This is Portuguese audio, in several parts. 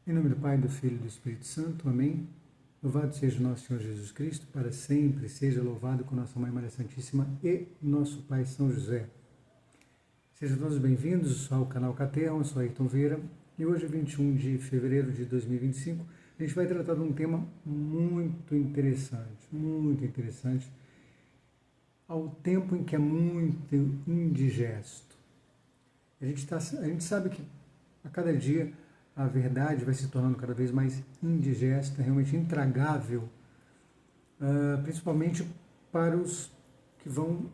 Em nome do Pai, do Filho e do Espírito Santo. Amém. Louvado seja o nosso Senhor Jesus Cristo, para sempre seja louvado com nossa Mãe Maria Santíssima e nosso Pai São José. Sejam todos bem-vindos ao canal Caterra, eu sou Ayrton Vieira e hoje, 21 de fevereiro de 2025, a gente vai tratar de um tema muito interessante, ao tempo em que é muito indigesto. A gente sabe que a cada dia a verdade vai se tornando cada vez mais indigesta, realmente intragável, principalmente para os que vão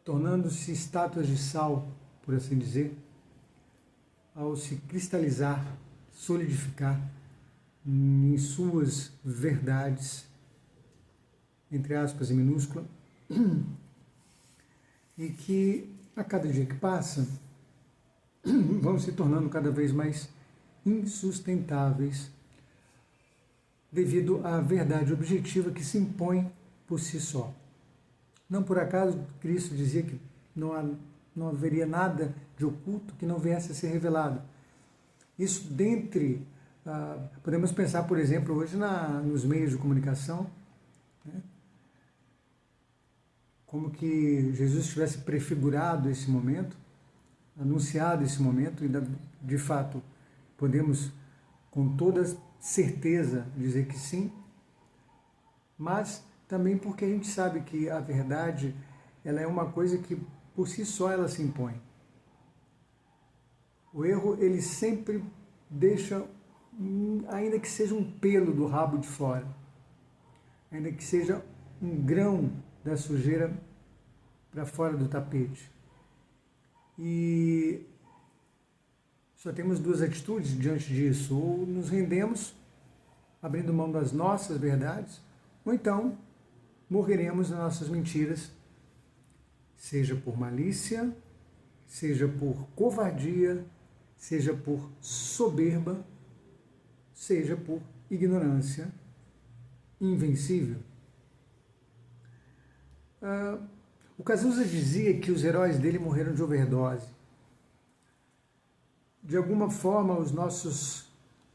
tornando-se estátuas de sal, por assim dizer, ao se cristalizar, solidificar em suas verdades, entre aspas e minúscula, e que a cada dia que passa vão se tornando cada vez mais insustentáveis devido à verdade objetiva que se impõe por si só. Não por acaso Cristo dizia que não haveria nada de oculto que não viesse a ser revelado. Isso podemos pensar, por exemplo, hoje nos meios de comunicação, né, como que Jesus tivesse prefigurado esse momento, anunciado esse momento, e de fato podemos com toda certeza dizer que sim, mas também porque a gente sabe que a verdade ela é uma coisa que por si só ela se impõe. O erro ele sempre deixa, ainda que seja um pelo do rabo de fora, ainda que seja um grão da sujeira para fora do tapete. E só temos duas atitudes diante disso: ou nos rendemos abrindo mão das nossas verdades, ou então morreremos nas nossas mentiras, seja por malícia, seja por covardia, seja por soberba, seja por ignorância invencível. O Cazuza dizia que os heróis dele morreram de overdose. De alguma forma, os nossos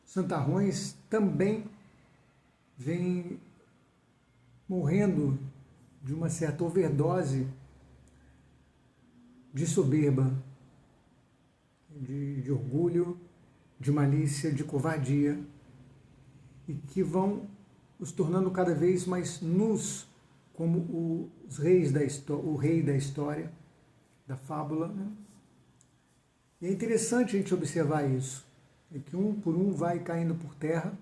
santarrões também vêm morrendo de uma certa overdose de soberba, de orgulho, de malícia, de covardia, e que vão os tornando cada vez mais nus, como os reis o rei da história, da fábula, né? E é interessante a gente observar isso, é que um por um vai caindo por terra,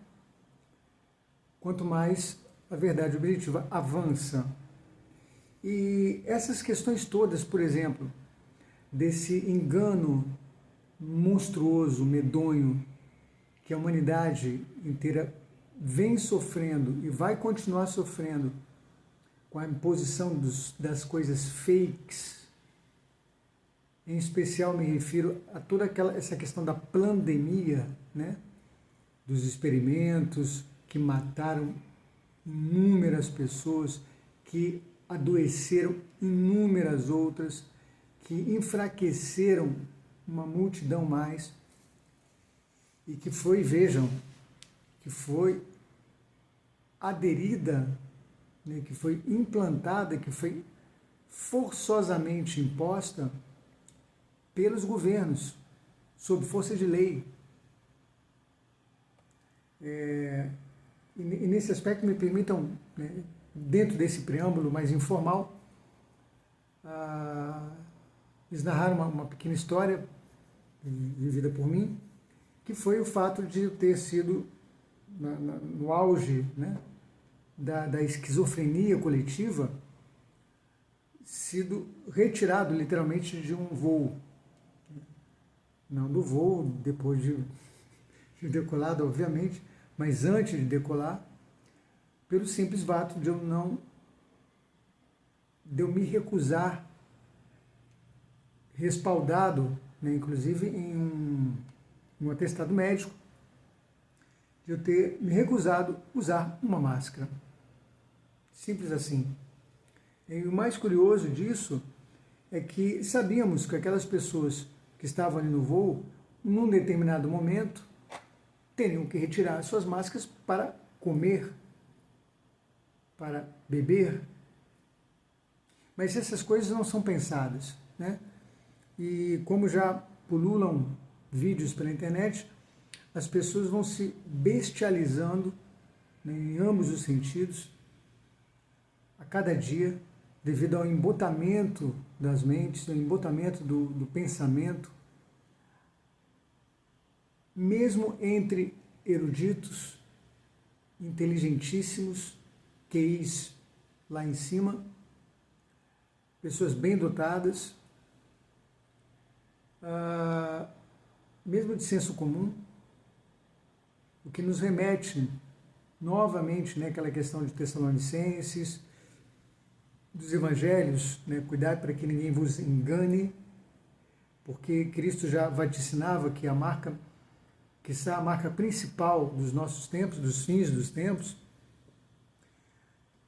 quanto mais a verdade objetiva avança. E essas questões todas, por exemplo, desse engano monstruoso, medonho, que a humanidade inteira vem sofrendo e vai continuar sofrendo com a imposição das coisas fakes. Em especial me refiro a toda essa questão da pandemia, né? Dos experimentos que mataram inúmeras pessoas, que adoeceram inúmeras outras, que enfraqueceram uma multidão mais, e que foi, vejam, que foi aderida, né, que foi implantada, que foi forçosamente imposta pelos governos, sob força de lei. E nesse aspecto me permitam, né, dentro desse preâmbulo mais informal, lhes narrar uma pequena história vivida por mim, que foi o fato de eu ter sido, no auge, né, da esquizofrenia coletiva, sido retirado literalmente de um voo. Não do voo, depois de decolado, obviamente, mas antes de decolar, pelo simples fato de eu me recusar, respaldado, né, inclusive em um atestado médico, de eu ter me recusado usar uma máscara. Simples assim. E o mais curioso disso é que sabíamos que aquelas pessoas que estavam ali no voo, num determinado momento, teriam que retirar suas máscaras para comer, para beber. Mas essas coisas não são pensadas, né? E como já pululam vídeos pela internet, as pessoas vão se bestializando, né, em ambos os sentidos, a cada dia, devido ao embotamento das mentes, ao embotamento do pensamento, mesmo entre eruditos, inteligentíssimos, QIs lá em cima, pessoas bem dotadas, mesmo de senso comum, o que nos remete novamente, né, àquela questão de Tessalonicenses, dos evangelhos, né, cuidado para que ninguém vos engane, porque Cristo já vaticinava que a marca principal dos nossos tempos, dos fins dos tempos,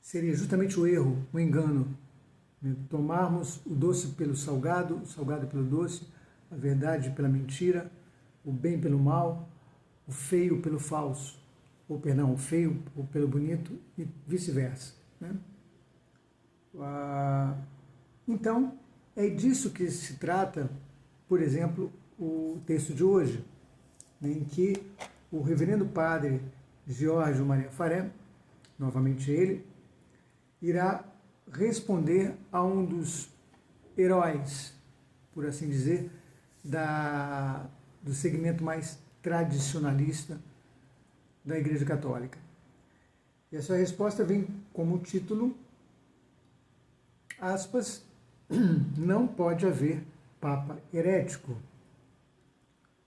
seria justamente o erro, o engano, né? Tomarmos o doce pelo salgado, o salgado pelo doce, a verdade pela mentira, o bem pelo mal, o feio pelo falso, ou perdão, o feio pelo bonito e vice-versa, né? Então, é disso que se trata, por exemplo, o texto de hoje, né, em que o reverendo padre Giorgio Maria Faré, novamente ele, irá responder a um dos heróis, por assim dizer, do segmento mais tradicionalista da Igreja Católica. E a sua resposta vem como título, aspas, não pode haver Papa herético.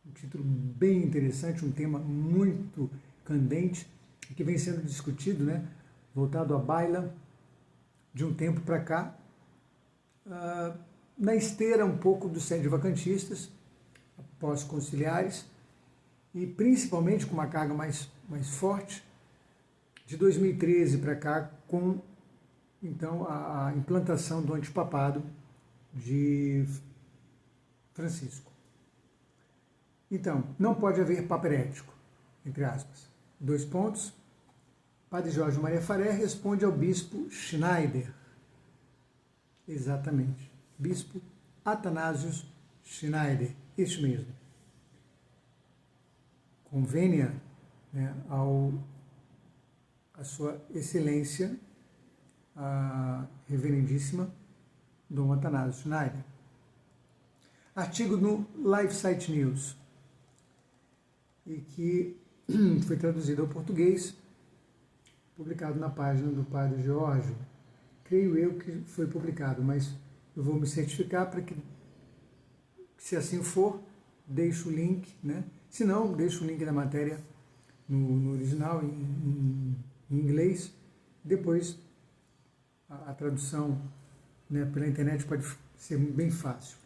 Um título bem interessante, um tema muito candente, que vem sendo discutido, né, voltado à baila, de um tempo para cá, na esteira um pouco dos sede-vacantistas, pós-conciliares, e principalmente com uma carga mais forte, de 2013 para cá, com então a implantação do antipapado de Francisco. Então, não pode haver papa herético, entre aspas. 2 pontos. Padre Jorge Maria Faré responde ao bispo Schneider. Exatamente. Bispo Athanasius Schneider, este mesmo. Convênia, né, a sua excelência, a reverendíssima Dom Athanasius Schneider. Artigo no LifeSite News, e que foi traduzido ao português, publicado na página do Padre Giorgio. Creio eu que foi publicado, mas eu vou me certificar para que, se assim for, deixo o link, né? Se não, deixo o link da matéria no original, em inglês. Depois, a tradução, né, pela internet pode ser bem fácil.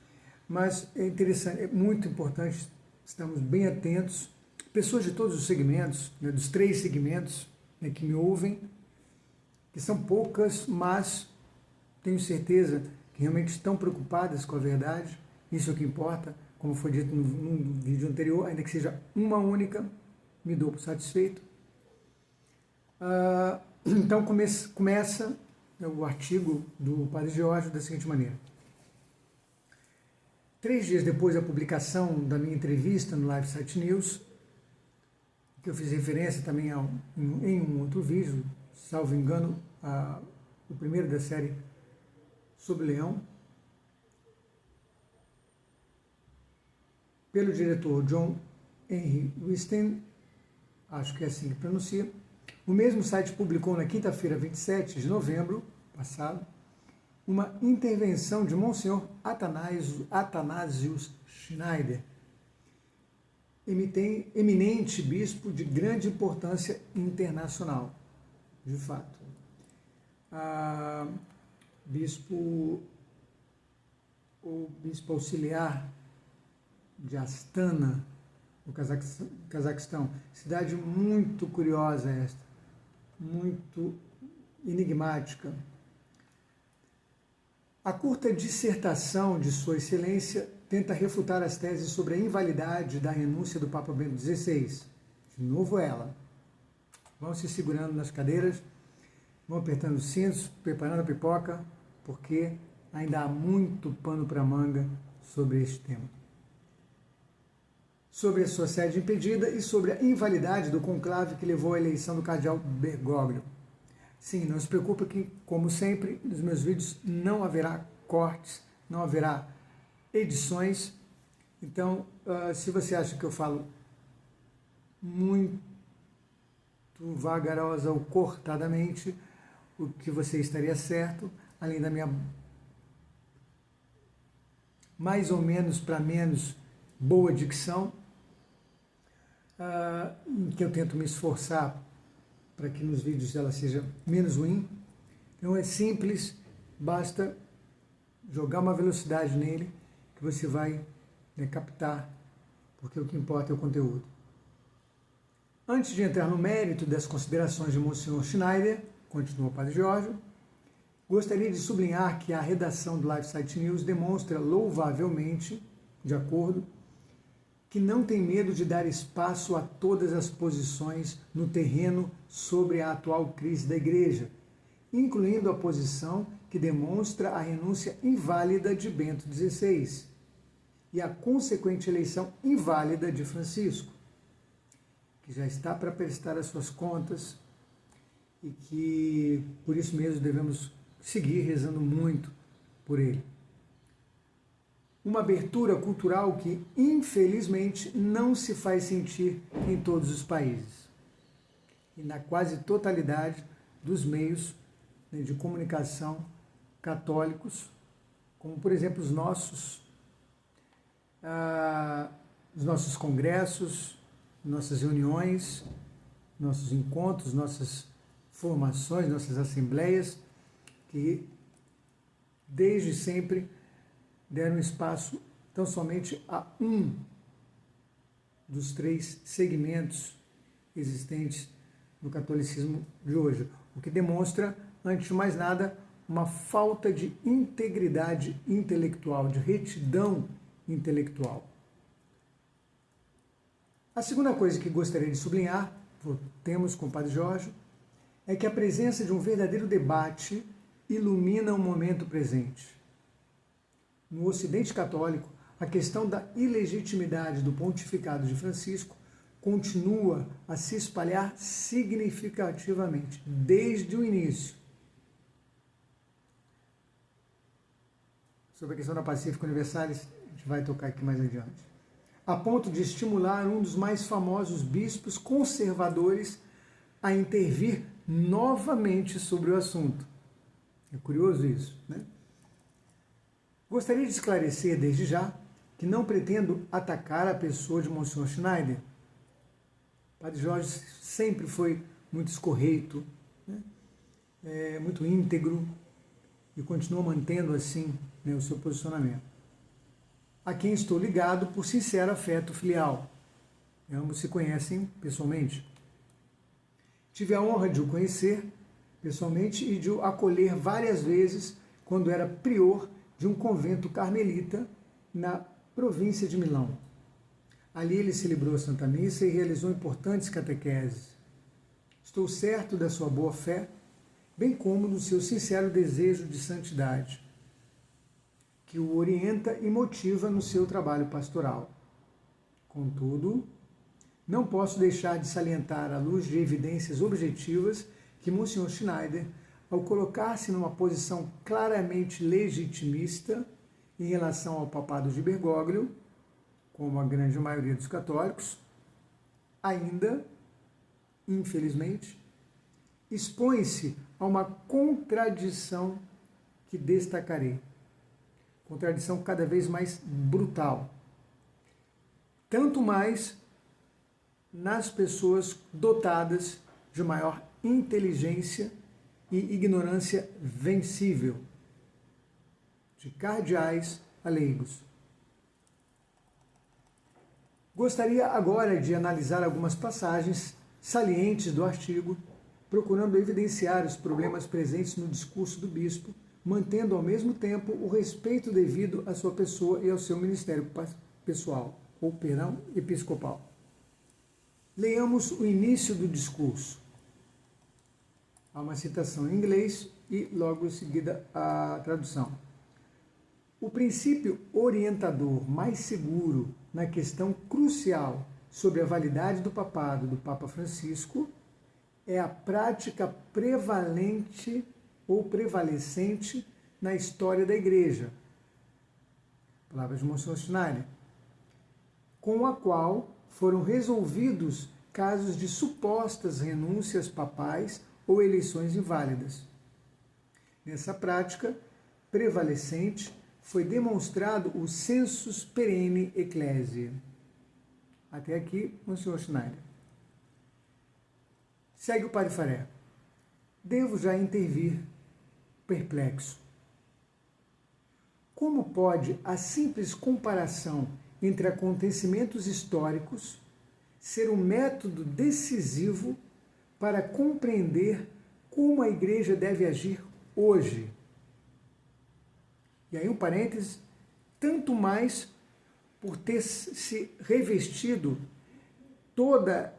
Mas é interessante, é muito importante, estamos bem atentos, pessoas de todos os segmentos, né, dos 3 segmentos, né, que me ouvem, que são poucas, mas tenho certeza que realmente estão preocupadas com a verdade, isso é o que importa, como foi dito no vídeo anterior, ainda que seja uma única, me dou por satisfeito. Então começa o artigo do Padre Giorgio da seguinte maneira. 3 dias depois da publicação da minha entrevista no LifeSite News, que eu fiz referência também em um outro vídeo, salvo engano, o primeiro da série sobre Leão, pelo diretor John Henry Westen, acho que é assim que pronuncia. O mesmo site publicou na quinta-feira, 27 de novembro passado, uma intervenção de Monsenhor Athanasius Schneider, eminente bispo de grande importância internacional, de fato. O bispo auxiliar de Astana, no Cazaquistão. Cidade muito curiosa esta, muito enigmática. A curta dissertação de Sua Excelência tenta refutar as teses sobre a invalidade da renúncia do Papa Bento XVI. De novo ela. Vão se segurando nas cadeiras, vão apertando os cintos, preparando a pipoca, porque ainda há muito pano para manga sobre este tema. Sobre a sua sede impedida e sobre a invalidade do conclave que levou à eleição do cardeal Bergoglio. Sim, não se preocupe que, como sempre, nos meus vídeos não haverá cortes, não haverá edições. Então, se você acha que eu falo muito vagarosa ou cortadamente, o que você estaria certo, além da minha mais ou menos para menos boa dicção, em que eu tento me esforçar para que nos vídeos ela seja menos ruim. Então é simples, basta jogar uma velocidade nele que você vai captar, porque o que importa é o conteúdo. Antes de entrar no mérito das considerações de Monsenhor Schneider, continua o Padre Jorge, gostaria de sublinhar que a redação do LifeSite News demonstra louvavelmente, de acordo, que não tem medo de dar espaço a todas as posições no terreno sobre a atual crise da Igreja, incluindo a posição que demonstra a renúncia inválida de Bento XVI e a consequente eleição inválida de Francisco, que já está para prestar as suas contas e que, por isso mesmo, devemos seguir rezando muito por ele. Uma abertura cultural que, infelizmente, não se faz sentir em todos os países e na quase totalidade dos meios de comunicação católicos, como, por exemplo, os nossos congressos, nossas reuniões, nossos encontros, nossas formações, nossas assembleias, que desde sempre deram espaço tão somente a um dos 3 segmentos existentes no catolicismo de hoje, o que demonstra, antes de mais nada, uma falta de integridade intelectual, de retidão intelectual. A segunda coisa que gostaria de sublinhar, temos com o Padre Jorge, é que a presença de um verdadeiro debate ilumina o momento presente. No Ocidente católico, a questão da ilegitimidade do pontificado de Francisco continua a se espalhar significativamente, desde o início. Sobre a questão da Pacífica Universalis, a gente vai tocar aqui mais adiante. A ponto de estimular um dos mais famosos bispos conservadores a intervir novamente sobre o assunto. É curioso isso, né? Gostaria de esclarecer desde já que não pretendo atacar a pessoa de Monsenhor Schneider. O Padre Jorge sempre foi muito escorreito, né? Muito íntegro e continua mantendo assim, né, o seu posicionamento. A quem estou ligado por sincero afeto filial. Ambos se conhecem pessoalmente. Tive a honra de o conhecer pessoalmente e de o acolher várias vezes quando era prior de um convento carmelita na província de Milão. Ali ele celebrou a Santa Missa e realizou importantes catequeses. Estou certo da sua boa fé, bem como do seu sincero desejo de santidade, que o orienta e motiva no seu trabalho pastoral. Contudo, não posso deixar de salientar, à luz de evidências objetivas, que Monsenhor Schneider, ao colocar-se numa posição claramente legitimista em relação ao papado de Bergoglio, como a grande maioria dos católicos, ainda, infelizmente, expõe-se a uma contradição que destacarei. Contradição cada vez mais brutal. Tanto mais nas pessoas dotadas de maior inteligência e ignorância vencível, de cardeais a leigos. Gostaria agora de analisar algumas passagens salientes do artigo, procurando evidenciar os problemas presentes no discurso do bispo, mantendo ao mesmo tempo o respeito devido à sua pessoa e ao seu ministério pessoal, ou perdão, episcopal. Leiamos o início do discurso. Há uma citação em inglês e logo em seguida a tradução. O princípio orientador mais seguro na questão crucial sobre a validade do papado do Papa Francisco é a prática prevalente ou prevalecente na história da Igreja, palavras de Monsenhor Schneider, com a qual foram resolvidos casos de supostas renúncias papais ou eleições inválidas. Nessa prática prevalecente foi demonstrado o sensus perenne ecclesiae. Até aqui, Monsenhor Schneider. Segue o Padre Faré. Devo já intervir, perplexo. Como pode a simples comparação entre acontecimentos históricos ser um método decisivo para compreender como a Igreja deve agir hoje? E aí um parêntese, tanto mais por ter se revestido toda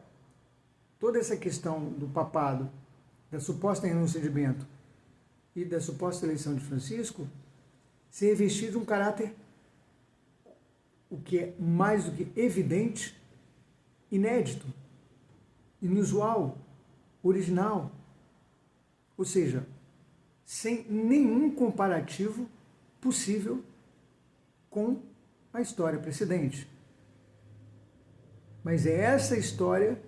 essa questão do papado, da suposta renúncia de Bento e da suposta eleição de Francisco, se revestido um caráter, o que é mais do que evidente, inédito, inusual, original, ou seja, sem nenhum comparativo possível com a história precedente. Mas é essa história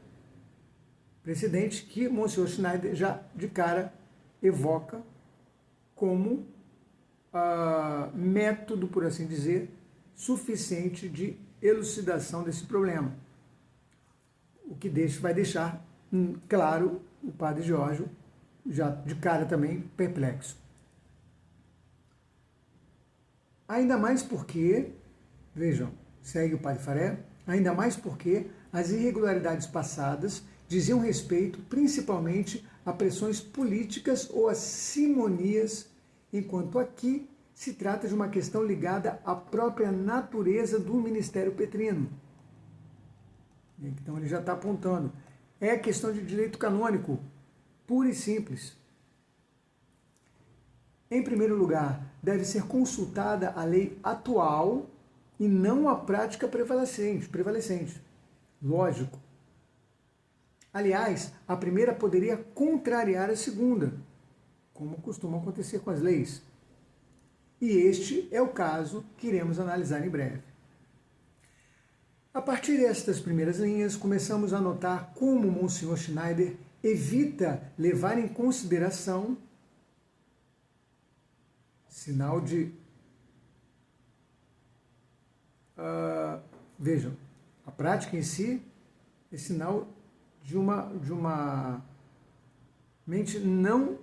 precedente que Monsenhor Schneider já de cara evoca como método, por assim dizer, suficiente de elucidação desse problema. O que vai deixar claro o Padre Giorgio, já de cara também perplexo. Ainda mais porque, vejam, segue o Padre Faré, ainda mais porque as irregularidades passadas diziam respeito principalmente a pressões políticas ou a simonias, enquanto aqui se trata de uma questão ligada à própria natureza do ministério petrino. Então ele já está apontando. É questão de direito canônico, pura e simples. Em primeiro lugar, deve ser consultada a lei atual e não a prática prevalecente. Lógico. Aliás, a primeira poderia contrariar a segunda, como costuma acontecer com as leis. E este é o caso que iremos analisar em breve. A partir destas primeiras linhas, começamos a notar como Monsenhor Schneider evita levar em consideração sinal de... vejam, a prática em si é sinal de uma mente não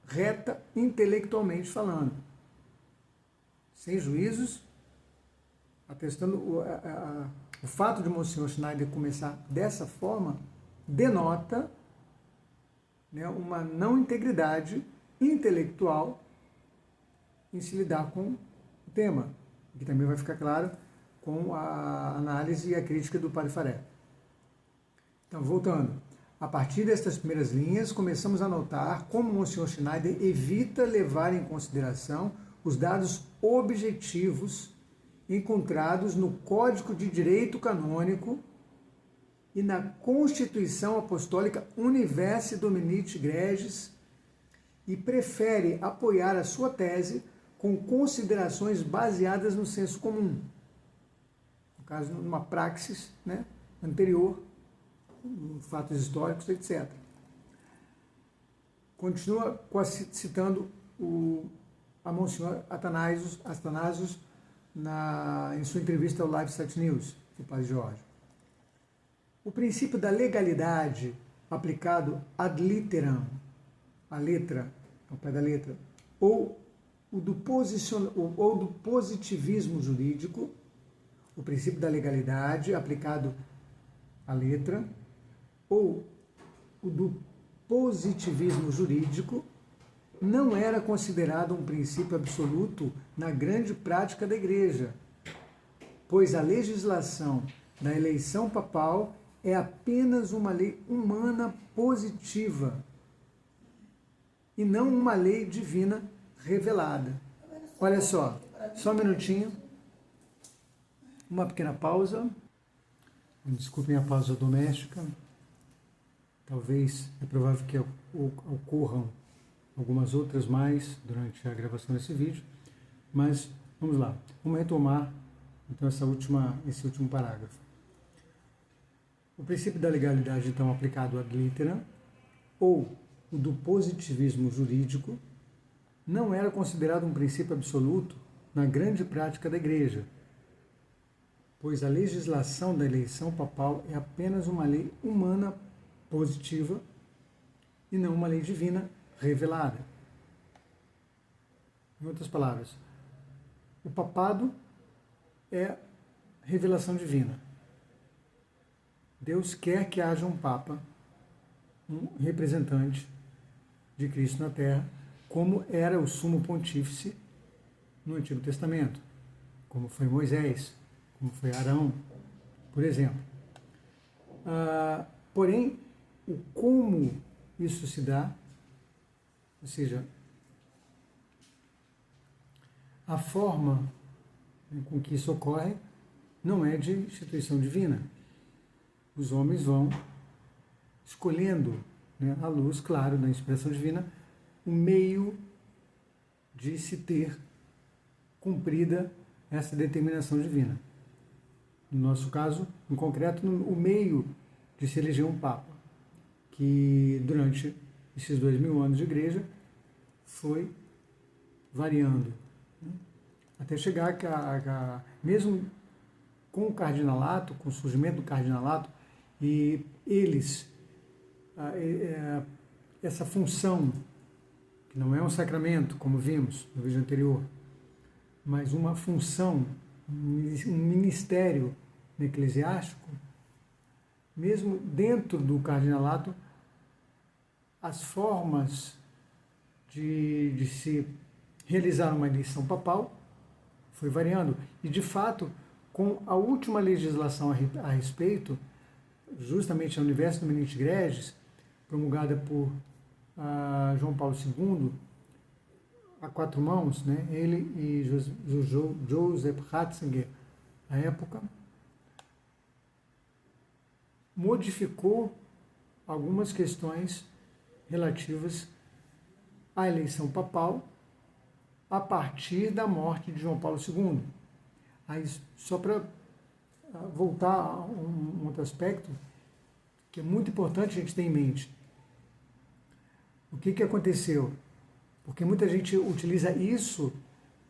reta intelectualmente falando, sem juízos, atestando o fato de Monsenhor Schneider começar dessa forma, denota, né, uma não integridade intelectual em se lidar com o tema, que também vai ficar claro com a análise e a crítica do Padre Faré. Então, voltando, a partir destas primeiras linhas, começamos a notar como Monsenhor Schneider evita levar em consideração os dados objetivos encontrados no Código de Direito Canônico e na Constituição Apostólica Universi Dominici Gregis e prefere apoiar a sua tese com considerações baseadas no senso comum. No caso, numa praxis, né, anterior, fatos históricos, etc. Continua citando a Monsenhor Athanasius em sua entrevista ao Live Sat News, do Padre Jorge. O princípio da legalidade aplicado ad literam, a letra, ao pé da letra, ou do positivismo jurídico, o princípio da legalidade aplicado à letra, ou o do positivismo jurídico, não era considerado um princípio absoluto na grande prática da Igreja, pois a legislação da eleição papal é apenas uma lei humana positiva e não uma lei divina revelada. Olha só um minutinho, uma pequena pausa. Desculpem a pausa doméstica. Talvez é provável que ocorram algumas outras mais durante a gravação desse vídeo, mas vamos lá. Vamos retomar então esse último parágrafo. O princípio da legalidade, então, aplicado ad litteram, ou o do positivismo jurídico, não era considerado um princípio absoluto na grande prática da Igreja, pois a legislação da eleição papal é apenas uma lei humana positiva e não uma lei divina revelada. Em outras palavras, o papado é revelação divina. Deus quer que haja um papa, um representante de Cristo na Terra, como era o sumo pontífice no Antigo Testamento, como foi Moisés, como foi Arão, por exemplo. Porém, o como isso se dá, ou seja, a forma com que isso ocorre não é de instituição divina. Os homens vão escolhendo, né, à luz, claro, da inspiração divina, o meio de se ter cumprida essa determinação divina. No nosso caso, em concreto, o meio de se eleger um Papa, que durante esses 2000 anos de igreja foi variando, né, até chegar mesmo com o cardinalato, com o surgimento do cardinalato, e eles, essa função, que não é um sacramento, como vimos no vídeo anterior, mas uma função, um ministério eclesiástico, mesmo dentro do cardinalato, as formas de se realizar uma eleição papal foi variando. E, de fato, com a última legislação a respeito, justamente a Universo Dominici Gregis, promulgada por João Paulo II, a quatro mãos, né? Ele e Joseph Ratzinger, à época, modificou algumas questões relativas à eleição papal a partir da morte de João Paulo II. Aí, só para voltar a um outro aspecto que é muito importante a gente ter em mente. O que aconteceu? Porque muita gente utiliza isso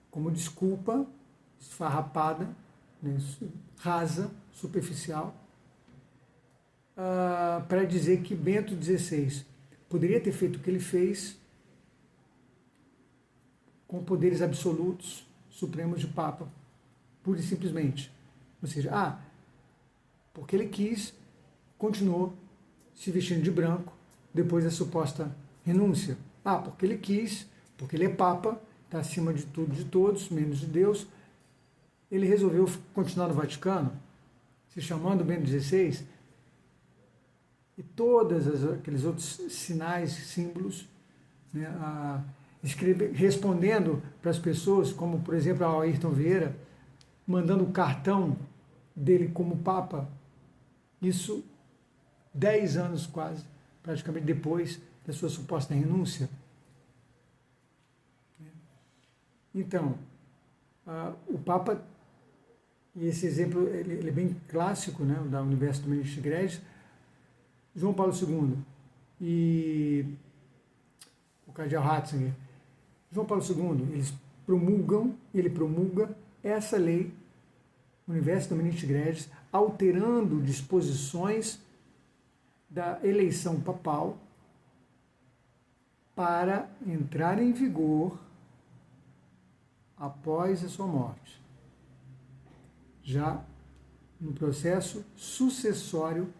como desculpa esfarrapada, né, rasa, superficial, para dizer que Bento XVI poderia ter feito o que ele fez com poderes absolutos, supremos de Papa, pura e simplesmente. Ou seja, porque ele quis, continuou se vestindo de branco depois da suposta renúncia. Porque ele quis, porque ele é Papa, está acima de tudo, de todos, menos de Deus, ele resolveu continuar no Vaticano, se chamando Bento XVI, e todos aqueles outros sinais, símbolos, né, respondendo para as pessoas, como, por exemplo, a Ayrton Vieira, mandando o cartão dele como Papa, isso 10 anos quase, praticamente depois da sua suposta renúncia. Então, o Papa, e esse exemplo ele é bem clássico, né, da Universo Dominici Gregis, João Paulo II e o cardeal Ratzinger, João Paulo II, ele promulga essa lei, Universo Dominici Gregis, alterando disposições da eleição papal para entrar em vigor após a sua morte, já no processo sucessório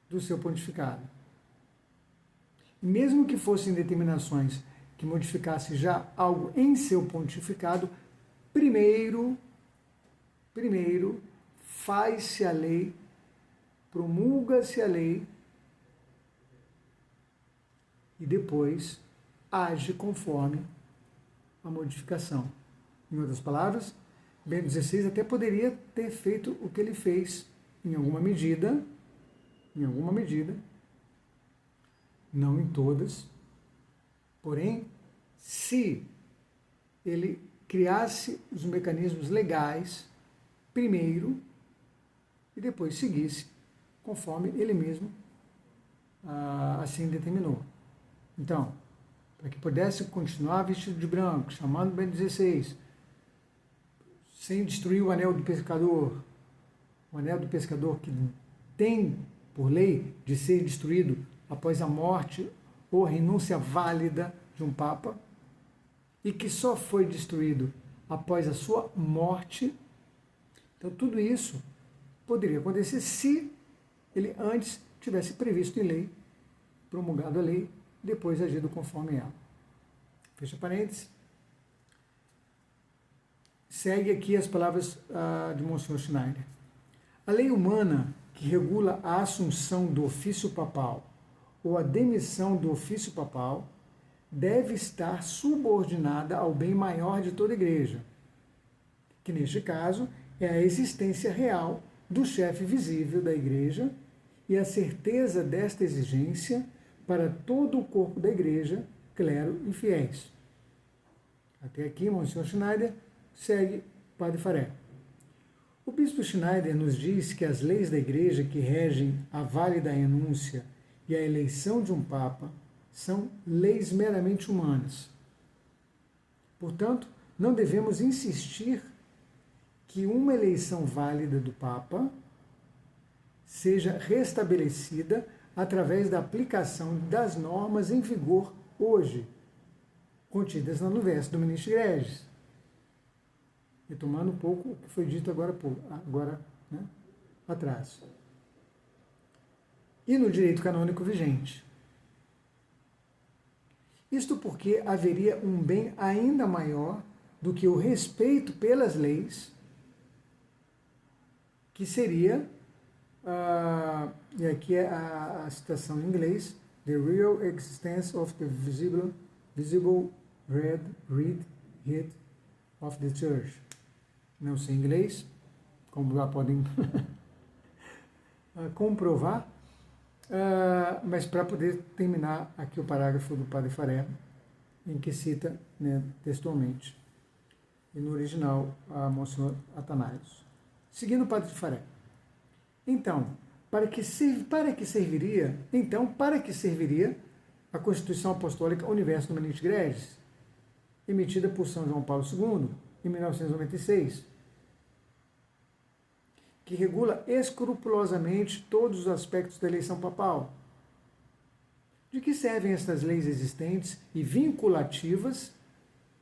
do seu pontificado. mesmo que fossem determinações que modificassem já algo em seu pontificado, primeiro faz-se a lei, promulga-se a lei e depois age conforme a modificação. Em outras palavras, Bento XVI até poderia ter feito o que ele fez em alguma medida, não em todas, porém, se ele criasse os mecanismos legais primeiro e depois seguisse conforme ele mesmo assim determinou. Então, para que pudesse continuar vestido de branco, chamando Bento XVI, sem destruir o anel do pescador que tem, por lei, de ser destruído após a morte ou a renúncia válida de um Papa, e que só foi destruído após a sua morte. Então, tudo isso poderia acontecer se ele antes tivesse previsto em lei, promulgado a lei, depois agido conforme ela. Fecha parênteses. Segue aqui as palavras de Monsenhor Schneider. A lei humana que regula a assunção do ofício papal ou a demissão do ofício papal deve estar subordinada ao bem maior de toda a Igreja, que neste caso é a existência real do chefe visível da Igreja e a certeza desta exigência para todo o corpo da Igreja, clero e fiéis. Até aqui, Monsenhor Schneider segue Padre Faré. O bispo Schneider nos diz que as leis da Igreja que regem a válida renúncia e a eleição de um Papa são leis meramente humanas. Portanto, não devemos insistir que uma eleição válida do Papa seja restabelecida através da aplicação das normas em vigor hoje, contidas no verso do Ministro Gregis. Retomando um pouco o que foi dito agora atrás. E no direito canônico vigente. Isto porque haveria um bem ainda maior do que o respeito pelas leis, que seria, e aqui é a citação em inglês, the real existence of the visible read of the church. Não sei inglês, como já podem comprovar, mas para poder terminar aqui o parágrafo do Padre Faré, em que cita textualmente, e no original, a Monsenhor Atanásio. Seguindo o Padre Faré. Então, para que serviria a Constituição Apostólica Universo Dominici Gregis, emitida por São João Paulo II, em 1996, que regula escrupulosamente todos os aspectos da eleição papal? De que servem estas leis existentes e vinculativas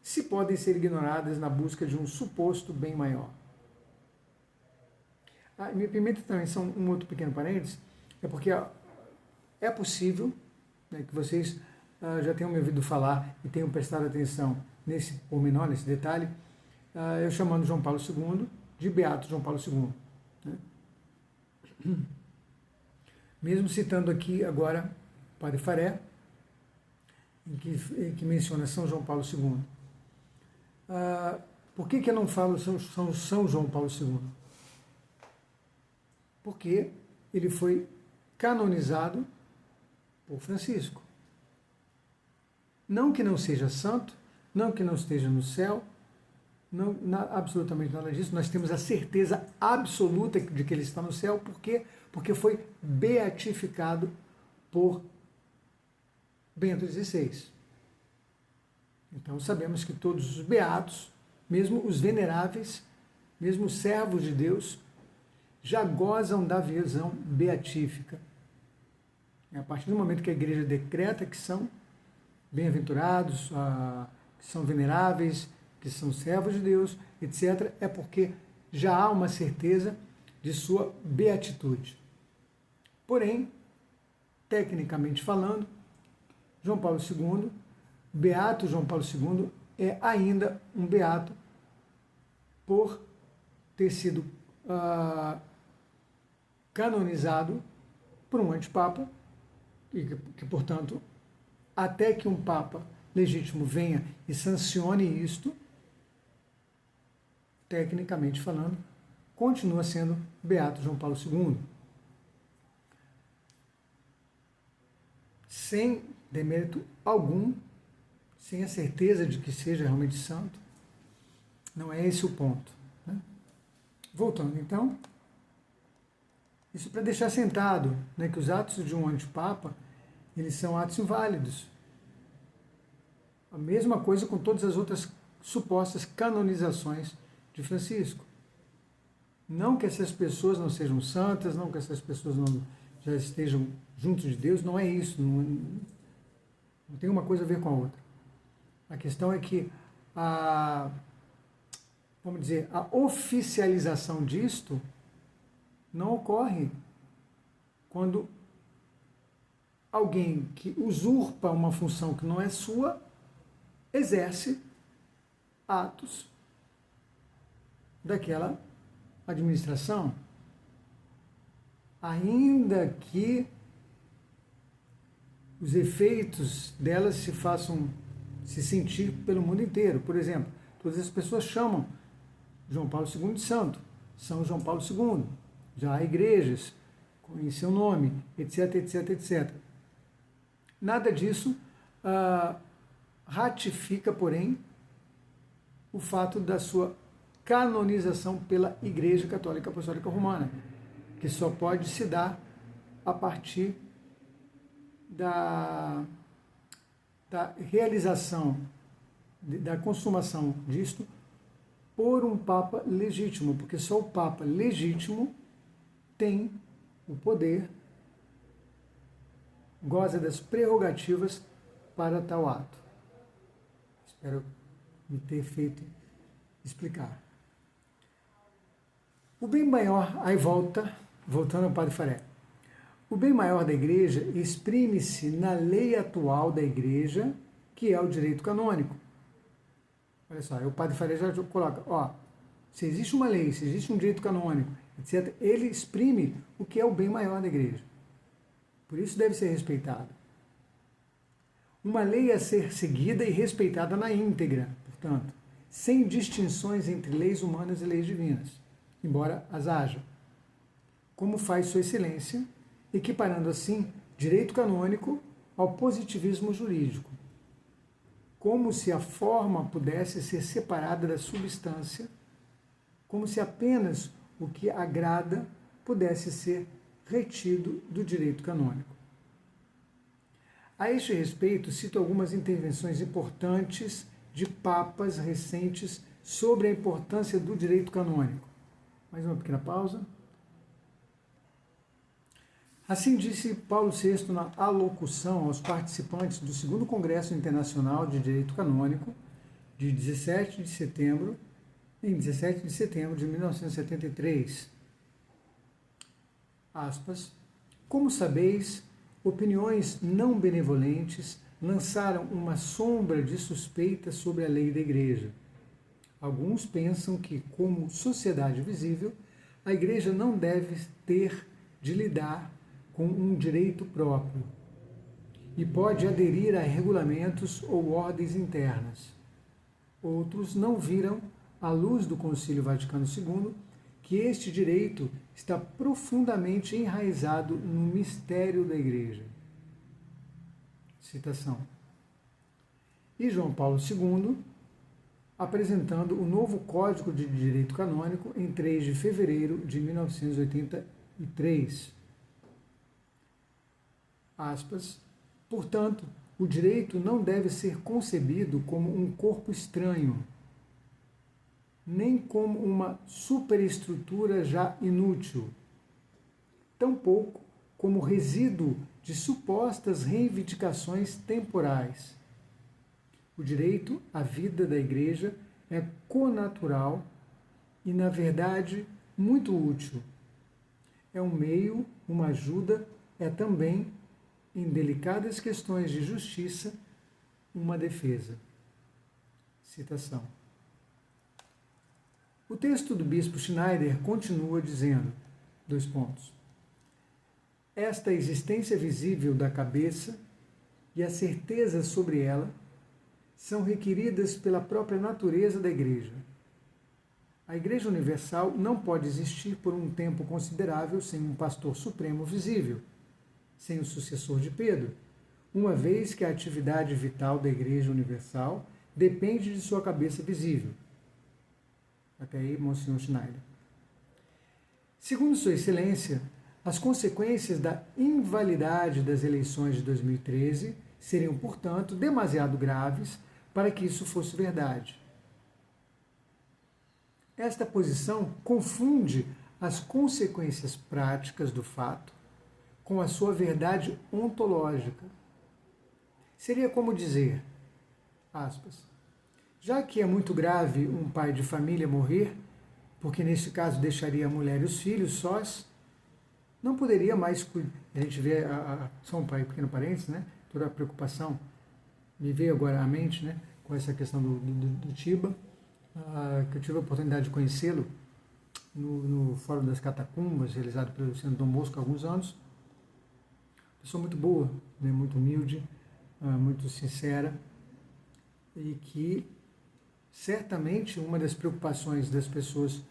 se podem ser ignoradas na busca de um suposto bem maior? Me permita também, só um outro pequeno parênteses, é porque é possível que vocês já tenham me ouvido falar e tenham prestado atenção nesse pormenor, nesse detalhe, eu chamando João Paulo II de Beato João Paulo II. Mesmo citando aqui agora Padre Faré, em que menciona São João Paulo II. Por que eu não falo São João Paulo II? Porque ele foi canonizado por Francisco. Não que não seja santo, não que não esteja no céu, não, absolutamente nada disso. Nós temos a certeza absoluta de que ele está no céu. Por quê? Porque foi beatificado por Bento XVI. Então sabemos que todos os beatos, mesmo os veneráveis, mesmo os servos de Deus, já gozam da visão beatífica. A partir do momento que a igreja decreta que são bem-aventurados, que são veneráveis, que são servos de Deus, etc., é porque já há uma certeza de sua beatitude. Porém, tecnicamente falando, João Paulo II, Beato João Paulo II, é ainda um beato por ter sido canonizado por um antipapa, e que, portanto, até que um papa legítimo venha e sancione isto, tecnicamente falando, continua sendo Beato João Paulo II. Sem demérito algum, sem a certeza de que seja realmente santo, não é esse o ponto, né? Voltando então, isso para deixar sentado, né, que os atos de um antipapa, eles são atos inválidos. A mesma coisa com todas as outras supostas canonizações de Francisco. Não que essas pessoas não sejam santas, não que essas pessoas não já estejam juntos de Deus, não é isso, não tem uma coisa a ver com a outra. A questão é que vamos dizer, a oficialização disto não ocorre quando alguém que usurpa uma função que não é sua exerce atos daquela administração, ainda que os efeitos delas se façam se sentir pelo mundo inteiro. Por exemplo, todas as pessoas chamam João Paulo II de santo, São João Paulo II. Já há igrejas com seu nome, etc, etc, etc. Nada disso ratifica, porém, o fato da sua canonização pela Igreja Católica Apostólica Romana, que só pode se dar a partir da realização, da consumação disto por um Papa legítimo, porque só o Papa legítimo tem o poder, goza das prerrogativas para tal ato. Espero me ter feito explicar. O bem maior, aí voltando ao Padre Faré, o bem maior da Igreja exprime-se na lei atual da Igreja, que é o direito canônico. Olha só, o Padre Faré já coloca, se existe uma lei, se existe um direito canônico, etc., ele exprime o que é o bem maior da Igreja. Por isso deve ser respeitado. Uma lei a ser seguida e respeitada na íntegra, portanto, sem distinções entre leis humanas e leis divinas, embora as haja, como faz Sua Excelência, equiparando assim direito canônico ao positivismo jurídico, como se a forma pudesse ser separada da substância, como se apenas o que agrada pudesse ser retido do direito canônico. A este respeito, cito algumas intervenções importantes de papas recentes sobre a importância do direito canônico. Mais uma pequena pausa. Assim disse Paulo VI na alocução aos participantes do 2º Congresso Internacional de Direito Canônico, de 17 de setembro de 1973. Aspas. Como sabeis, opiniões não benevolentes lançaram uma sombra de suspeita sobre a lei da Igreja. Alguns pensam que, como sociedade visível, a Igreja não deve ter de lidar com um direito próprio e pode aderir a regulamentos ou ordens internas. Outros não viram, à luz do Concílio Vaticano II, que este direito está profundamente enraizado no mistério da Igreja. Citação. E João Paulo II, apresentando o novo Código de Direito Canônico em 3 de fevereiro de 1983. Aspas. Portanto, o direito não deve ser concebido como um corpo estranho, nem como uma superestrutura já inútil, tampouco como resíduo de supostas reivindicações temporais. O direito à vida da Igreja é connatural e, na verdade, muito útil. É um meio, uma ajuda, é também em delicadas questões de justiça, uma defesa. Citação. O texto do bispo Schneider continua dizendo, dois pontos, esta existência visível da cabeça e a certeza sobre ela são requeridas pela própria natureza da Igreja. A Igreja Universal não pode existir por um tempo considerável sem um pastor supremo visível, sem o sucessor de Pedro, uma vez que a atividade vital da Igreja Universal depende de sua cabeça visível. Até aí, Monsenhor Schneider. Segundo Sua Excelência, as consequências da invalidade das eleições de 2013 seriam, portanto, demasiado graves para que isso fosse verdade. Esta posição confunde as consequências práticas do fato com a sua verdade ontológica. Seria como dizer, aspas, já que é muito grave um pai de família morrer, porque nesse caso deixaria a mulher e os filhos sós, não poderia mais cuidar. A gente vê, só um pequeno parênteses, né? Toda a preocupação me veio agora à mente, né? Com essa questão do Tiba, que eu tive a oportunidade de conhecê-lo no Fórum das Catacumbas, realizado pelo Centro Dom Bosco há alguns anos. Pessoa muito boa, né? Muito humilde, muito sincera, e que certamente uma das preocupações das pessoas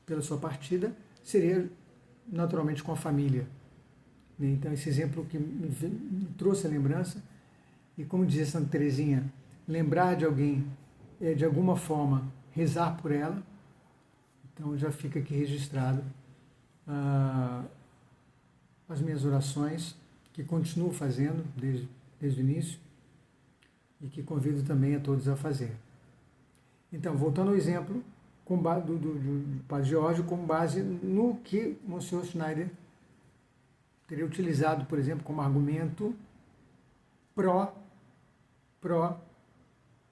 pela sua partida seria naturalmente com a família. Então esse exemplo que me trouxe a lembrança, e como dizia Santa Teresinha, lembrar de alguém é de alguma forma rezar por ela. Então já fica aqui registrado as minhas orações, que continuo fazendo desde o início, e que convido também a todos a fazer. Então, voltando ao exemplo do Padre Geórgio, com base no que o Monsenhor Schneider teria utilizado, por exemplo, como argumento pró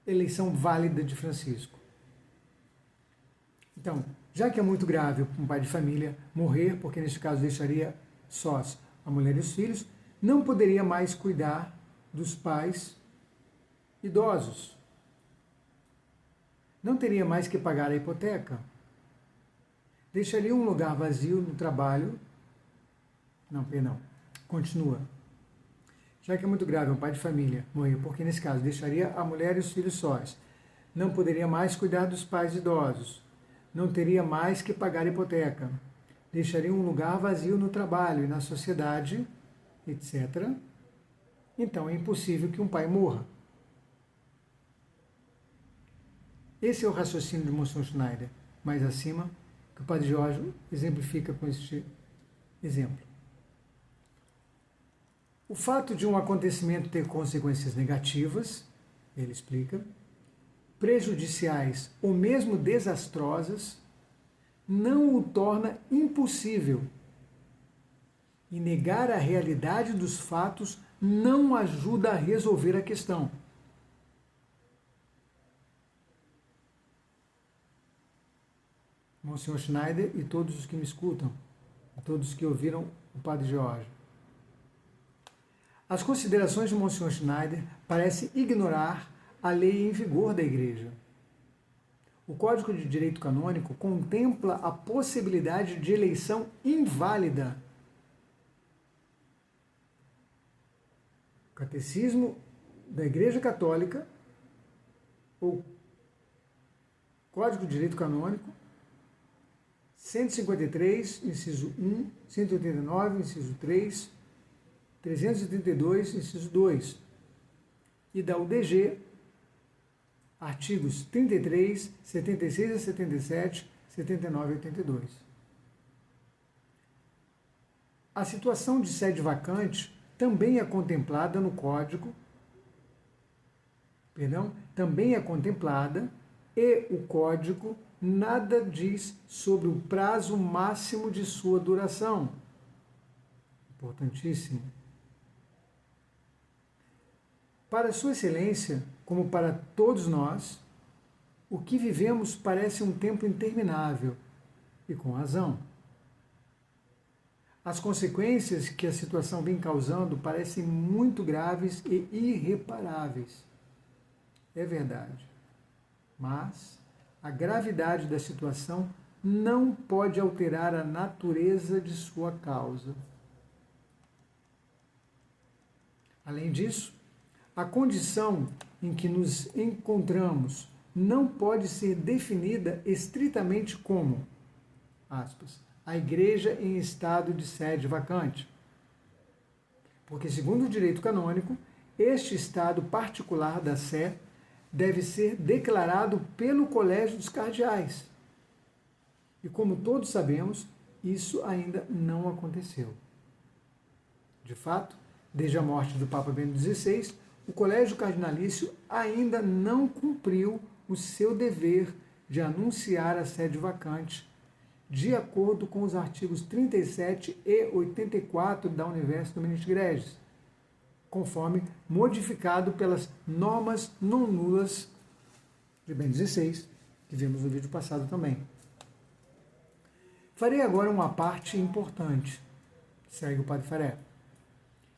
eleição válida de Francisco. Então, já que é muito grave um pai de família morrer, porque neste caso deixaria sós a mulher e os filhos, não poderia mais cuidar dos pais idosos. Não teria mais que pagar a hipoteca. Deixaria um lugar vazio no trabalho. Não, perdão. Continua. Já que é muito grave um pai de família morrer, porque nesse caso deixaria a mulher e os filhos sós. Não poderia mais cuidar dos pais idosos. Não teria mais que pagar a hipoteca. Deixaria um lugar vazio no trabalho e na sociedade, etc. Então é impossível que um pai morra. Esse é o raciocínio de Monsenhor Schneider, mais acima, que o Padre Geórgio exemplifica com este exemplo. O fato de um acontecimento ter consequências negativas, ele explica, prejudiciais ou mesmo desastrosas, não o torna impossível. E negar a realidade dos fatos não ajuda a resolver a questão. Monsenhor Schneider e todos os que me escutam, todos os que ouviram o Padre Geórgio. As considerações de Monsenhor Schneider parecem ignorar a lei em vigor da Igreja. O Código de Direito Canônico contempla a possibilidade de eleição inválida. O Catecismo da Igreja Católica, ou Código de Direito Canônico, 153, inciso 1, 189, inciso 3, 332, inciso 2, e da UDG, artigos 33, 76 a 77, 79 a 82. A situação de sede vacante também é contemplada no Código, também é contemplada, e o Código nada diz sobre o prazo máximo de sua duração. Importantíssimo. Para Sua Excelência, como para todos nós, o que vivemos parece um tempo interminável, e com razão. As consequências que a situação vem causando parecem muito graves e irreparáveis. É verdade. Mas a gravidade da situação não pode alterar a natureza de sua causa. Além disso, a condição em que nos encontramos não pode ser definida estritamente como, aspas, a igreja em estado de sede vacante. Porque, segundo o direito canônico, este estado particular da sé deve ser declarado pelo Colégio dos Cardeais. E como todos sabemos, isso ainda não aconteceu. De fato, desde a morte do Papa Bento XVI, o Colégio Cardinalício ainda não cumpriu o seu dever de anunciar a sede vacante, de acordo com os artigos 37 e 84 da Universo Dominici Gregis, conforme modificado pelas normas não nulas de Bento XVI, que vimos no vídeo passado também. Farei agora uma parte importante, segue o Padre Faré.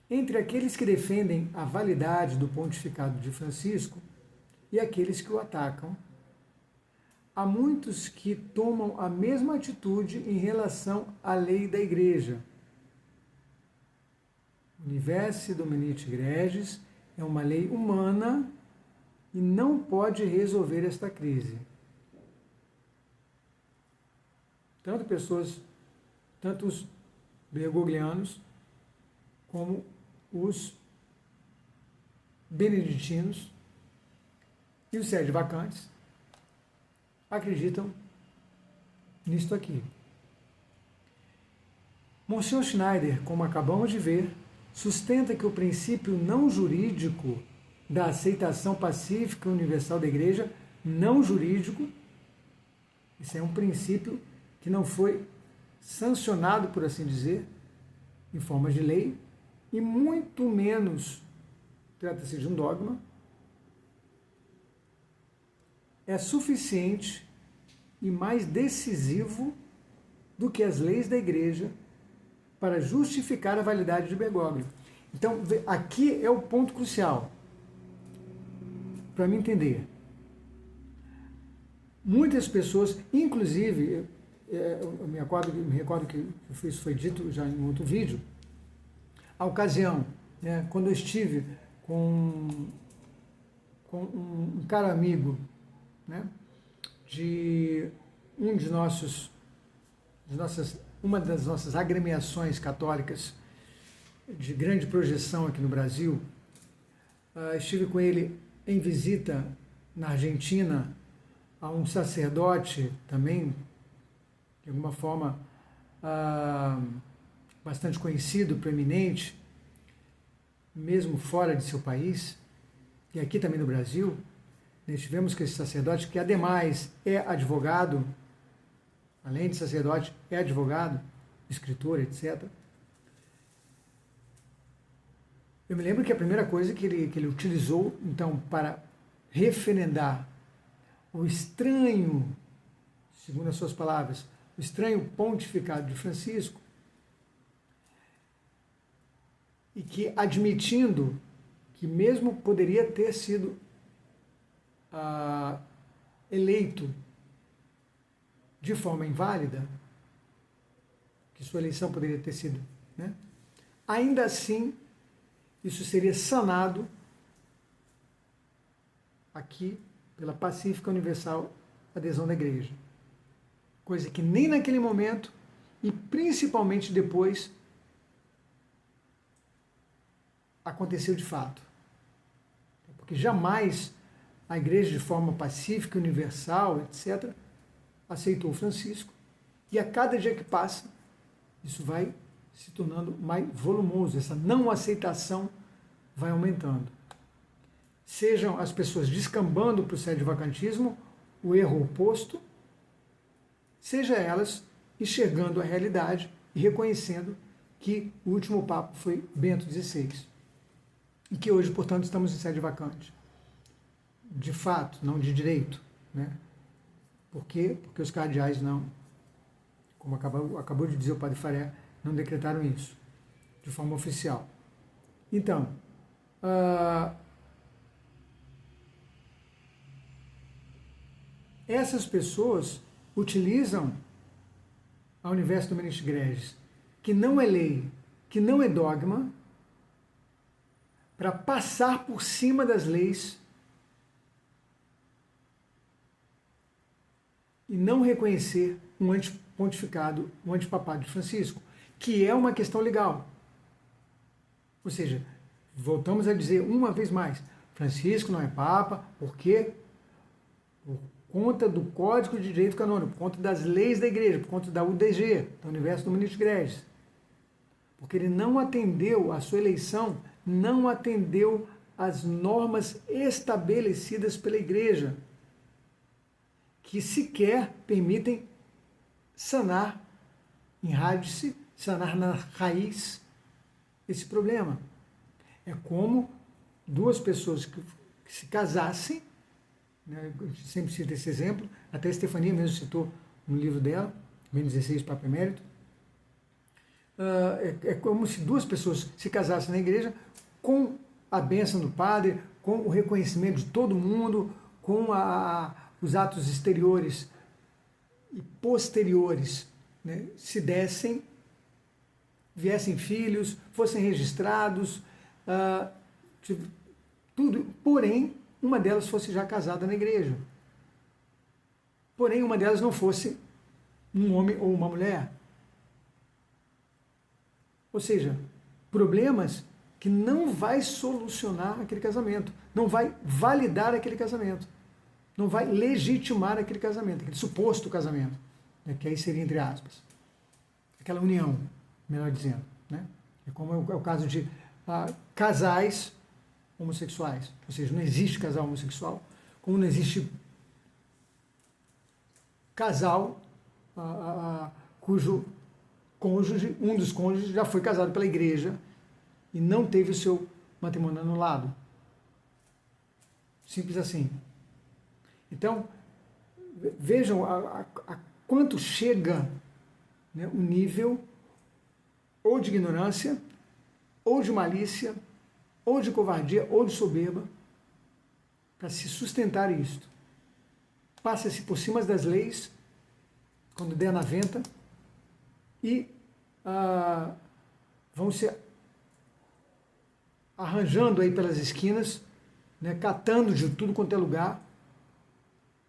Entre aqueles que defendem a validade do pontificado de Francisco e aqueles que o atacam, há muitos que tomam a mesma atitude em relação à lei da Igreja. Universo Dominici Gregis é uma lei humana e não pode resolver esta crise. Tanto os bergoglianos como os beneditinos e os sede vacantes acreditam nisto aqui. Monsignor Schneider, como acabamos de ver, sustenta que o princípio não jurídico da aceitação pacífica e universal da Igreja, não jurídico, isso é um princípio que não foi sancionado, por assim dizer, em forma de lei, e muito menos trata-se de um dogma, é suficiente e mais decisivo do que as leis da Igreja para justificar a validade de Bergoglio. Então, aqui é o ponto crucial para me entender. Muitas pessoas, inclusive, eu me recordo que isso foi dito já em outro vídeo, a ocasião, né, quando eu estive com um caro amigo, né, de uma das nossas agremiações católicas de grande projeção aqui no Brasil. Estive com ele em visita na Argentina a um sacerdote também, de alguma forma, bastante conhecido, proeminente, mesmo fora de seu país, e aqui também no Brasil. Estivemos com esse sacerdote, que ademais é advogado, além de sacerdote, é advogado, escritor, etc. Eu me lembro que a primeira coisa que ele utilizou, então, para referendar o estranho, segundo as suas palavras, o estranho pontificado de Francisco, e que, admitindo que mesmo poderia ter sido eleito de forma inválida, que sua eleição poderia ter sido, né? Ainda assim, isso seria sanado aqui pela pacífica universal adesão da Igreja. Coisa que nem naquele momento e principalmente depois aconteceu de fato. Porque jamais a Igreja, de forma pacífica, universal, etc., aceitou Francisco. E a cada dia que passa, isso vai se tornando mais volumoso, essa não aceitação vai aumentando. Sejam as pessoas descambando para o sede-vacantismo, o erro oposto, seja elas enxergando a realidade e reconhecendo que o último Papa foi Bento XVI. E que hoje, portanto, estamos em sede vacante. De fato, não de direito, né? Por quê? Porque os cardeais não, como acabou de dizer o Padre Faré, não decretaram isso de forma oficial. Então, essas pessoas utilizam a Universo Dominici Gregis, que não é lei, que não é dogma, para passar por cima das leis e não reconhecer um antipontificado, um antipapado de Francisco, que é uma questão legal. Ou seja, voltamos a dizer uma vez mais, Francisco não é Papa, por quê? Por conta do Código de Direito Canônico, por conta das leis da Igreja, por conta da UDG, do Universo Dominici Gregis. Porque ele não atendeu a sua eleição, não atendeu às normas estabelecidas pela Igreja, que sequer permitem sanar em rádice, sanar na raiz esse problema. É como duas pessoas que se casassem, né, eu sempre cito esse exemplo, até a Estefania mesmo citou no livro dela, Bento XVI, Papa Emérito. É como se duas pessoas se casassem na igreja com a bênção do padre, com o reconhecimento de todo mundo, com os atos exteriores e posteriores, né, se dessem, viessem filhos, fossem registrados, tudo, porém, uma delas fosse já casada na igreja. Porém, uma delas não fosse um homem ou uma mulher. Ou seja, problemas que não vai solucionar aquele casamento, não vai validar aquele casamento, não vai legitimar aquele casamento, aquele suposto casamento, né, que aí seria entre aspas, aquela união, melhor dizendo, né? É como é o caso de casais homossexuais, ou seja, não existe casal homossexual, como não existe casal cujo cônjuge, um dos cônjuges já foi casado pela igreja e não teve o seu matrimônio anulado. Simples assim. Então, vejam a quanto chega, né, o nível ou de ignorância, ou de malícia, ou de covardia, ou de soberba, para se sustentar isto. Passa-se por cima das leis, quando der na venta, e vão se arranjando aí pelas esquinas, né, catando de tudo quanto é lugar,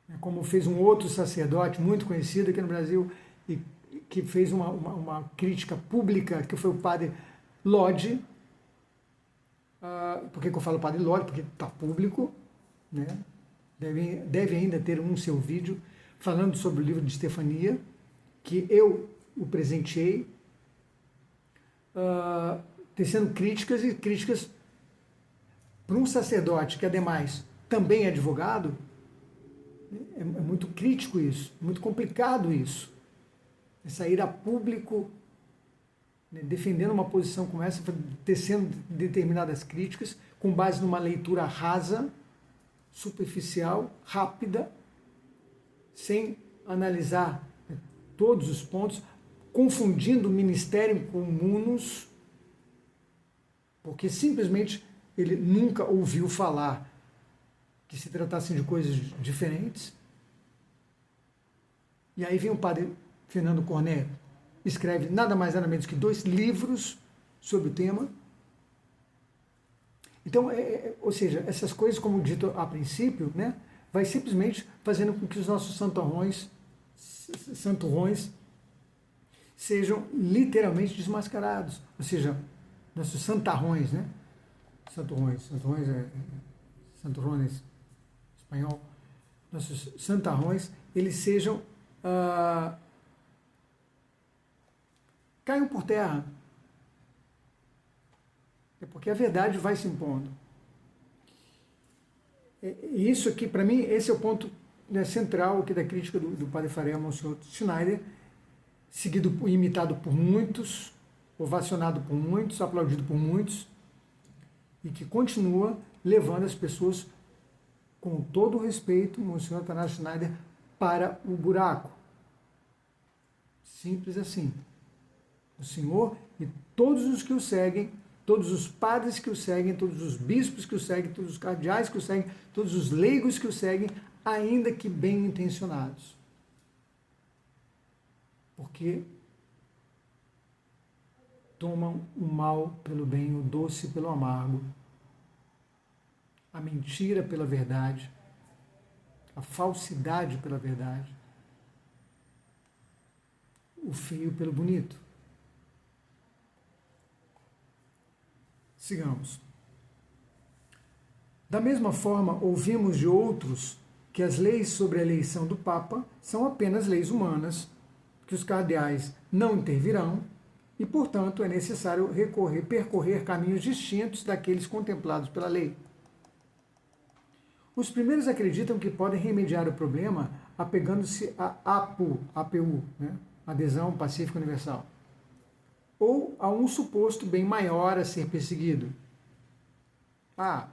né, como fez um outro sacerdote muito conhecido aqui no Brasil, e que fez uma crítica pública, que foi o padre Lodge. Por que eu falo padre Lodge? Porque está público, né? Deve ainda ter seu vídeo falando sobre o livro de Estefania, que eu o presenteei, tecendo críticas, e críticas para um sacerdote que, ademais, também é advogado. É muito crítico isso, muito complicado isso. É sair a público, né, defendendo uma posição como essa, tecendo determinadas críticas, com base numa leitura rasa, superficial, rápida, sem analisar, né, todos os pontos, confundindo o ministério com o munus, porque simplesmente ele nunca ouviu falar que se tratassem de coisas diferentes. E aí vem o padre Fernando Cornet, escreve nada mais nada menos que 2 livros sobre o tema. Então, ou seja, essas coisas, como dito a princípio, né, vai simplesmente fazendo com que os nossos santurrões sejam literalmente desmascarados. Ou seja, nossos santarrões, né? Santurrones espanhol. Nossos santarrões, eles sejam caiam por terra. É porque a verdade vai se impondo. E isso aqui, para mim, esse é o ponto, né, central aqui da crítica do padre Farel ao Monsenhor Schneider, seguido e imitado por muitos, ovacionado por muitos, aplaudido por muitos, e que continua levando as pessoas, com todo o respeito, Monsenhor Atanásio Schneider, para o buraco. Simples assim. o Senhor e todos os que o seguem, todos os padres que o seguem, todos os bispos que o seguem, todos os cardeais que o seguem, todos os leigos que o seguem, ainda que bem intencionados. Porque tomam o mal pelo bem, o doce pelo amargo, a mentira pela verdade, a falsidade pela verdade, o feio pelo bonito. Sigamos. Da mesma forma, ouvimos de outros que as leis sobre a eleição do Papa são apenas leis humanas, que os cardeais não intervirão e, portanto, é necessário percorrer caminhos distintos daqueles contemplados pela lei. Os primeiros acreditam que podem remediar o problema apegando-se a APU, né? Adesão Pacífica Universal, ou a um suposto bem maior a ser perseguido.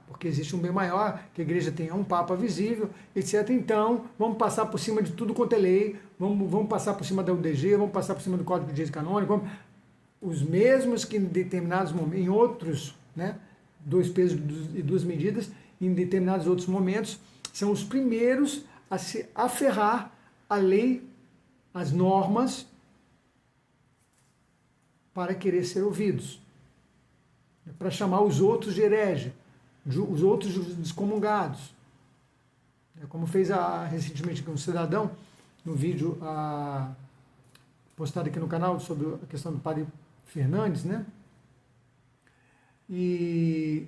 Porque existe um bem maior, que a igreja tenha um Papa visível, etc. Então, vamos passar por cima de tudo quanto é lei, vamos passar por cima da UDG, vamos passar por cima do Código de Direito Canônico, os mesmos que em determinados momentos, em outros, né, 2 pesos e 2 medidas, em determinados outros momentos, são os primeiros a se aferrar à lei, às normas, para querer ser ouvidos, para chamar os outros de herege, os outros de descomungados. Como fez recentemente um cidadão, no vídeo postado aqui no canal sobre a questão do padre Fernandes, né? E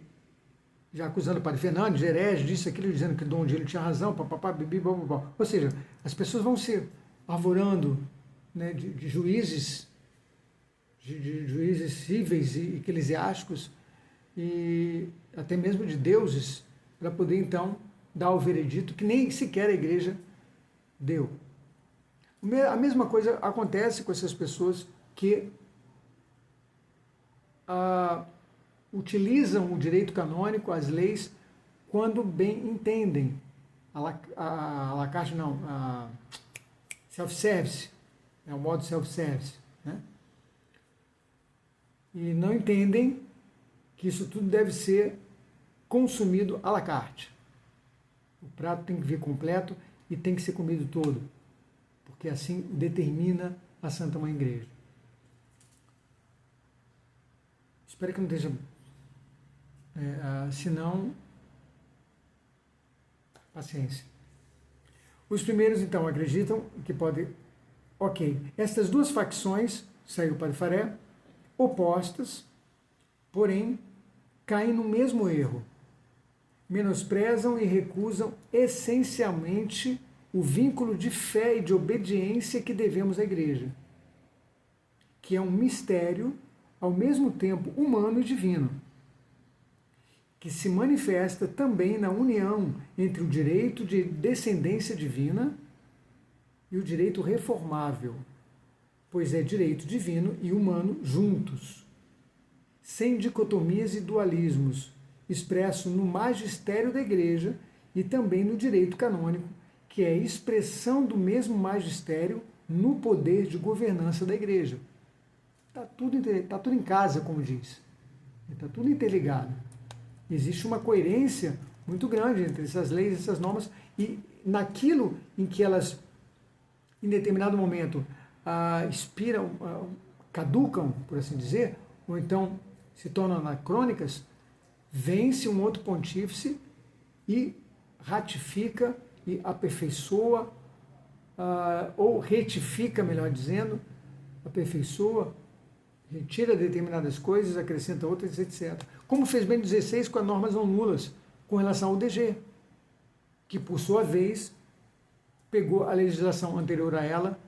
já acusando o padre Fernandes de herege, disso, aquilo, dizendo que Dom Dílio tinha razão, papapá, bibi, blá. Ou seja, as pessoas vão se arvorando, né, de juízes, de juízes cíveis e eclesiásticos, e até mesmo de deuses, para poder então dar o veredito que nem sequer a igreja deu. A mesma coisa acontece com essas pessoas que utilizam o direito canônico, as leis, quando bem entendem. Self-service, é o modo self-service, né? E não entendem que isso tudo deve ser consumido à la carte. O prato tem que vir completo e tem que ser comido todo, porque assim determina a Santa Mãe Igreja. Espero que não esteja... senão, paciência. Os primeiros, então, acreditam que pode... estas duas facções, segue o Padre Faré, opostas, porém, caem no mesmo erro. Menosprezam e recusam essencialmente o vínculo de fé e de obediência que devemos à Igreja, que é um mistério, ao mesmo tempo humano e divino, que se manifesta também na união entre o direito de descendência divina e o direito reformável, pois é direito divino e humano juntos, sem dicotomias e dualismos, expresso no magistério da Igreja e também no direito canônico, que é expressão do mesmo magistério no poder de governança da Igreja. Está tudo em casa, como diz. Está tudo interligado. Existe uma coerência muito grande entre essas leis, essas normas, e naquilo em que elas, em determinado momento, expiram, caducam, por assim dizer, ou então se tornam anacrônicas, vence um outro pontífice e ratifica e aperfeiçoa, ou retifica, melhor dizendo, aperfeiçoa, retira determinadas coisas, acrescenta outras, etc. Como fez Bento XVI com as normas não nulas com relação ao DG, que, por sua vez, pegou a legislação anterior a ela,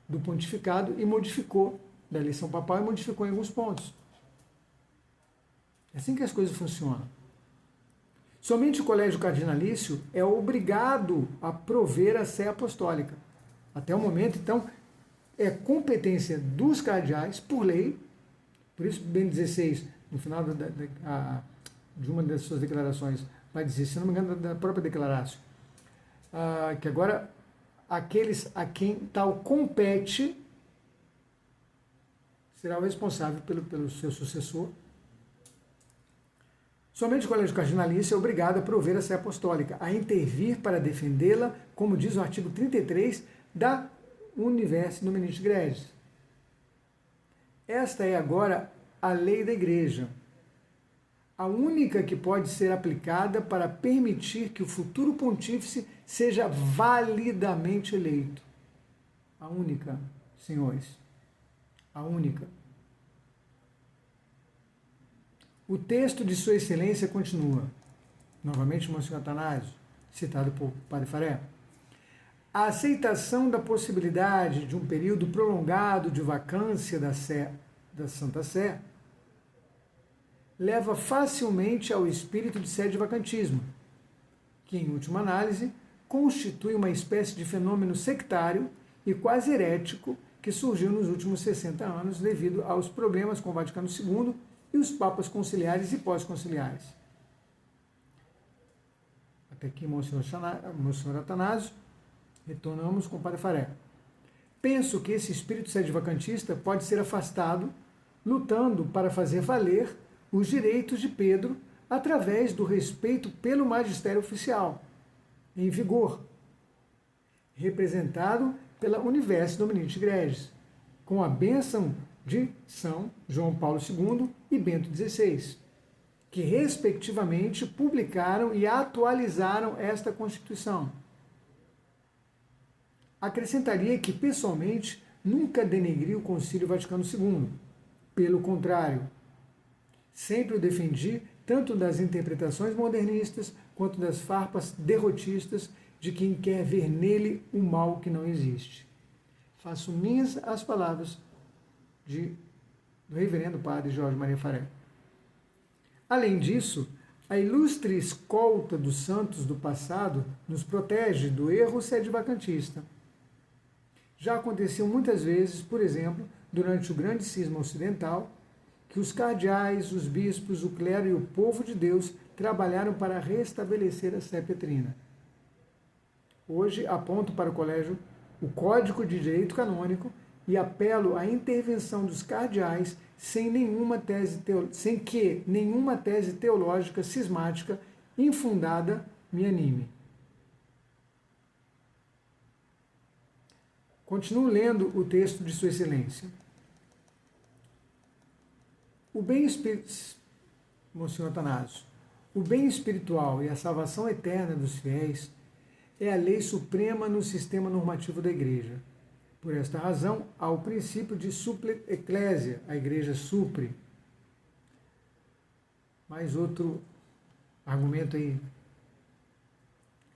do pontificado, e modificou, da eleição papal, e modificou em alguns pontos. É assim que as coisas funcionam. Somente o colégio cardinalício é obrigado a prover a sé apostólica. Até o momento, então, é competência dos cardeais, por lei. Por isso, Bento XVI, no final de uma das suas declarações, vai dizer, se não me engano, da própria declaração, que agora aqueles a quem tal compete será o responsável pelo seu sucessor. Somente o Colégio Cardinalício é obrigado a prover a sé apostólica, a intervir para defendê-la, como diz o artigo 33 da Universi Dominis Gregis. Esta é agora a lei da Igreja, a única que pode ser aplicada para permitir que o futuro pontífice seja validamente eleito. A única, senhores, a única. O texto de Sua Excelência continua, novamente Monsenhor Atanásio, citado por Padre Faré. A aceitação da possibilidade de um período prolongado de vacância da Santa Sé leva facilmente ao espírito de sede-vacantismo, que, em última análise, constitui uma espécie de fenômeno sectário e quase herético que surgiu nos últimos 60 anos devido aos problemas com o Vaticano II e os papas conciliares e pós-conciliares. Até aqui, Monsenhor Atanásio, retornamos com o Padre Faré. Penso que esse espírito sede-vacantista pode ser afastado lutando para fazer valer os direitos de Pedro através do respeito pelo magistério oficial, em vigor, representado pela Universi Dominis Gregis, com a bênção de São João Paulo II e Bento XVI, que respectivamente publicaram e atualizaram esta Constituição. Acrescentaria que, pessoalmente, nunca denegri o Concílio Vaticano II. Pelo contrário, sempre o defendi tanto das interpretações modernistas quanto das farpas derrotistas de quem quer ver nele o mal que não existe. Faço minhas as palavras do reverendo padre Jorge Maria Faré. Além disso, a ilustre escolta dos santos do passado nos protege do erro sede-vacantista. Já aconteceu muitas vezes, por exemplo, durante o grande cisma ocidental, que os cardeais, os bispos, o clero e o povo de Deus trabalharam para restabelecer a sé petrina. Hoje aponto para o Código de Direito Canônico e apelo à intervenção dos cardeais sem que nenhuma tese teológica cismática infundada me anime. Continuo lendo o texto de Sua Excelência. Monsenhor Atanásio, o bem espiritual e a salvação eterna dos fiéis é a lei suprema no sistema normativo da Igreja. Por esta razão, há o princípio de supplet ecclesia, a Igreja supre. Mais outro argumento aí,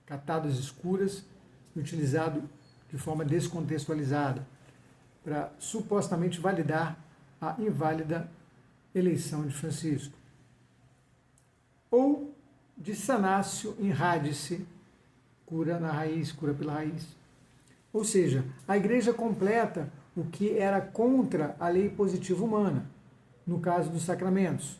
catadas escuras, utilizado de forma descontextualizada, para supostamente validar a inválida eleição de Francisco. Ou de sanatio in radice, cura na raiz, cura pela raiz. Ou seja, a Igreja completa o que era contra a lei positiva humana, no caso dos sacramentos,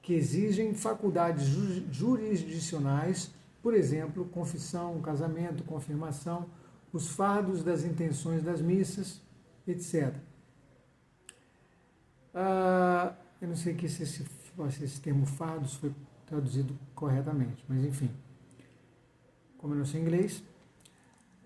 que exigem faculdades jurisdicionais, por exemplo, confissão, casamento, confirmação, os fardos das intenções das missas, etc. Eu não sei se esse termo fardos foi traduzido corretamente, mas enfim. Como eu não sei inglês,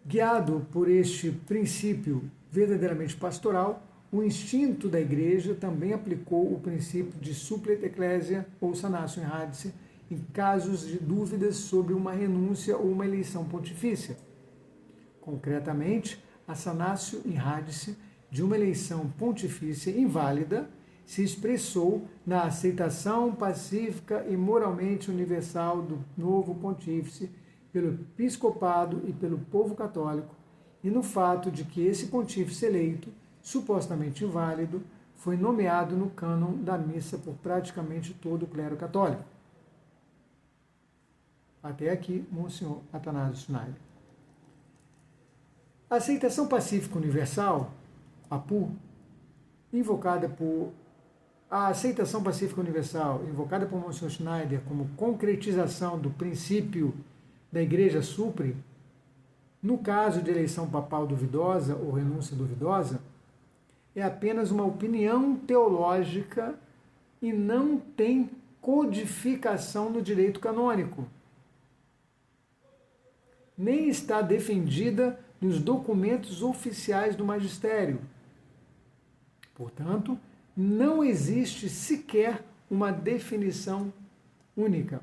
guiado por este princípio verdadeiramente pastoral, o instinto da Igreja também aplicou o princípio de supplet ecclesia ou sanatio in radice em casos de dúvidas sobre uma renúncia ou uma eleição pontifícia. Concretamente, a sanatio in radice de uma eleição pontifícia inválida se expressou na aceitação pacífica e moralmente universal do novo pontífice pelo episcopado e pelo povo católico, e no fato de que esse pontífice eleito, supostamente inválido, foi nomeado no cânon da missa por praticamente todo o clero católico. Até aqui, Monsenhor Atanásio Schneider. A aceitação pacífica universal, APU, a aceitação pacífica universal, invocada por Monsenhor Schneider como concretização do princípio da Igreja supre, no caso de eleição papal duvidosa ou renúncia duvidosa, é apenas uma opinião teológica e não tem codificação no direito canônico. Nem está defendida nos documentos oficiais do magistério. Portanto, não existe sequer uma definição única.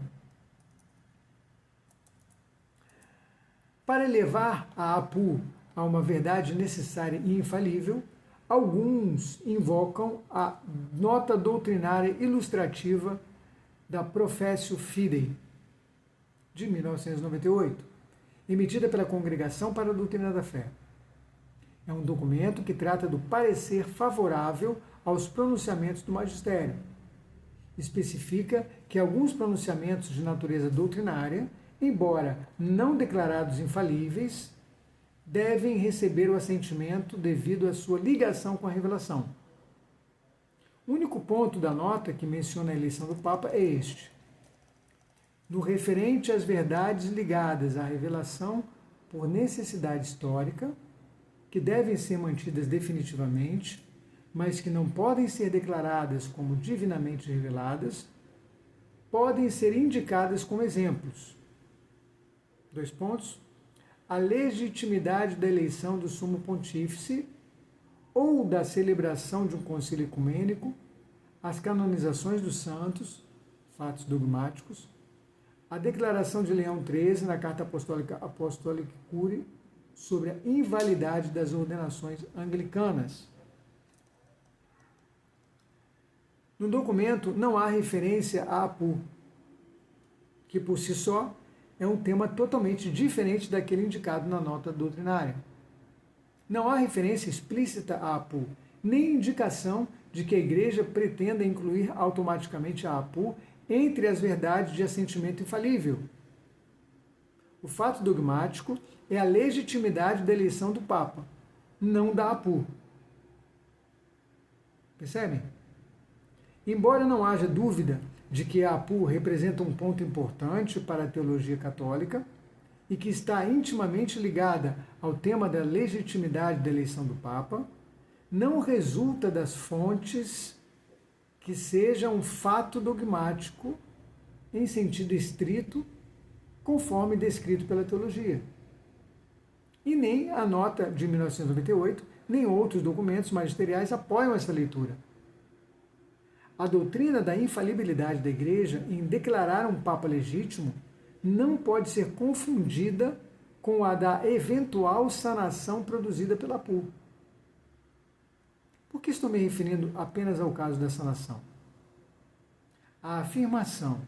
Para elevar a APU a uma verdade necessária e infalível, alguns invocam a nota doutrinária ilustrativa da Professio Fidei, de 1998, emitida pela Congregação para a Doutrina da Fé. É um documento que trata do parecer favorável aos pronunciamentos do magistério. Especifica que alguns pronunciamentos de natureza doutrinária, embora não declarados infalíveis, devem receber o assentimento devido à sua ligação com a revelação. O único ponto da nota que menciona a eleição do Papa é este. No referente às verdades ligadas à revelação por necessidade histórica, que devem ser mantidas definitivamente, mas que não podem ser declaradas como divinamente reveladas, podem ser indicadas como exemplos. 2 pontos. A legitimidade da eleição do sumo pontífice ou da celebração de um concílio ecumênico, as canonizações dos santos, fatos dogmáticos, a declaração de Leão XIII na Carta Apostólica Curiae sobre a invalidade das ordenações anglicanas. No documento não há referência à APU, que por si só é um tema totalmente diferente daquele indicado na nota doutrinária. Não há referência explícita à APU, nem indicação de que a Igreja pretenda incluir automaticamente a APU entre as verdades de assentimento infalível. O fato dogmático é a legitimidade da eleição do Papa, não da APU. Percebem? Embora não haja dúvida de que a APU representa um ponto importante para a teologia católica e que está intimamente ligada ao tema da legitimidade da eleição do Papa, não resulta das fontes que seja um fato dogmático em sentido estrito, conforme descrito pela teologia. E nem a nota de 1998, nem outros documentos magisteriais apoiam essa leitura. A doutrina da infalibilidade da Igreja em declarar um Papa legítimo não pode ser confundida com a da eventual sanação produzida pela APU. Por que estou me referindo apenas ao caso da sanação? A afirmação: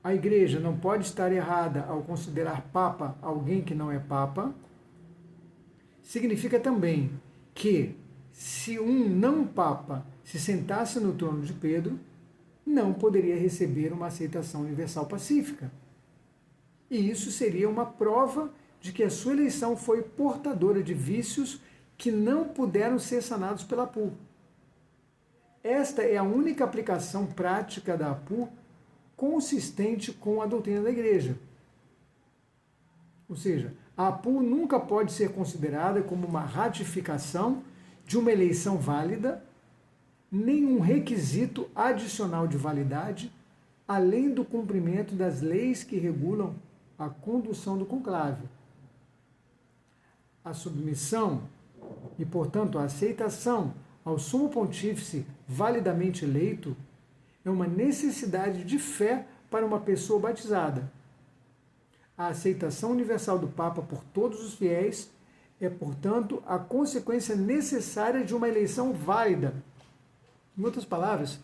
a Igreja não pode estar errada ao considerar Papa alguém que não é Papa, significa também que, se um não-Papa se sentasse no trono de Pedro, não poderia receber uma aceitação universal pacífica. E isso seria uma prova de que a sua eleição foi portadora de vícios que não puderam ser sanados pela APU. Esta é a única aplicação prática da APU consistente com a doutrina da Igreja. Ou seja, a APU nunca pode ser considerada como uma ratificação de uma eleição válida, nem um requisito adicional de validade, além do cumprimento das leis que regulam a condução do conclave. A submissão e, portanto, a aceitação ao sumo pontífice validamente eleito é uma necessidade de fé para uma pessoa batizada. A aceitação universal do Papa por todos os fiéis é, portanto, a consequência necessária de uma eleição válida. Em outras palavras,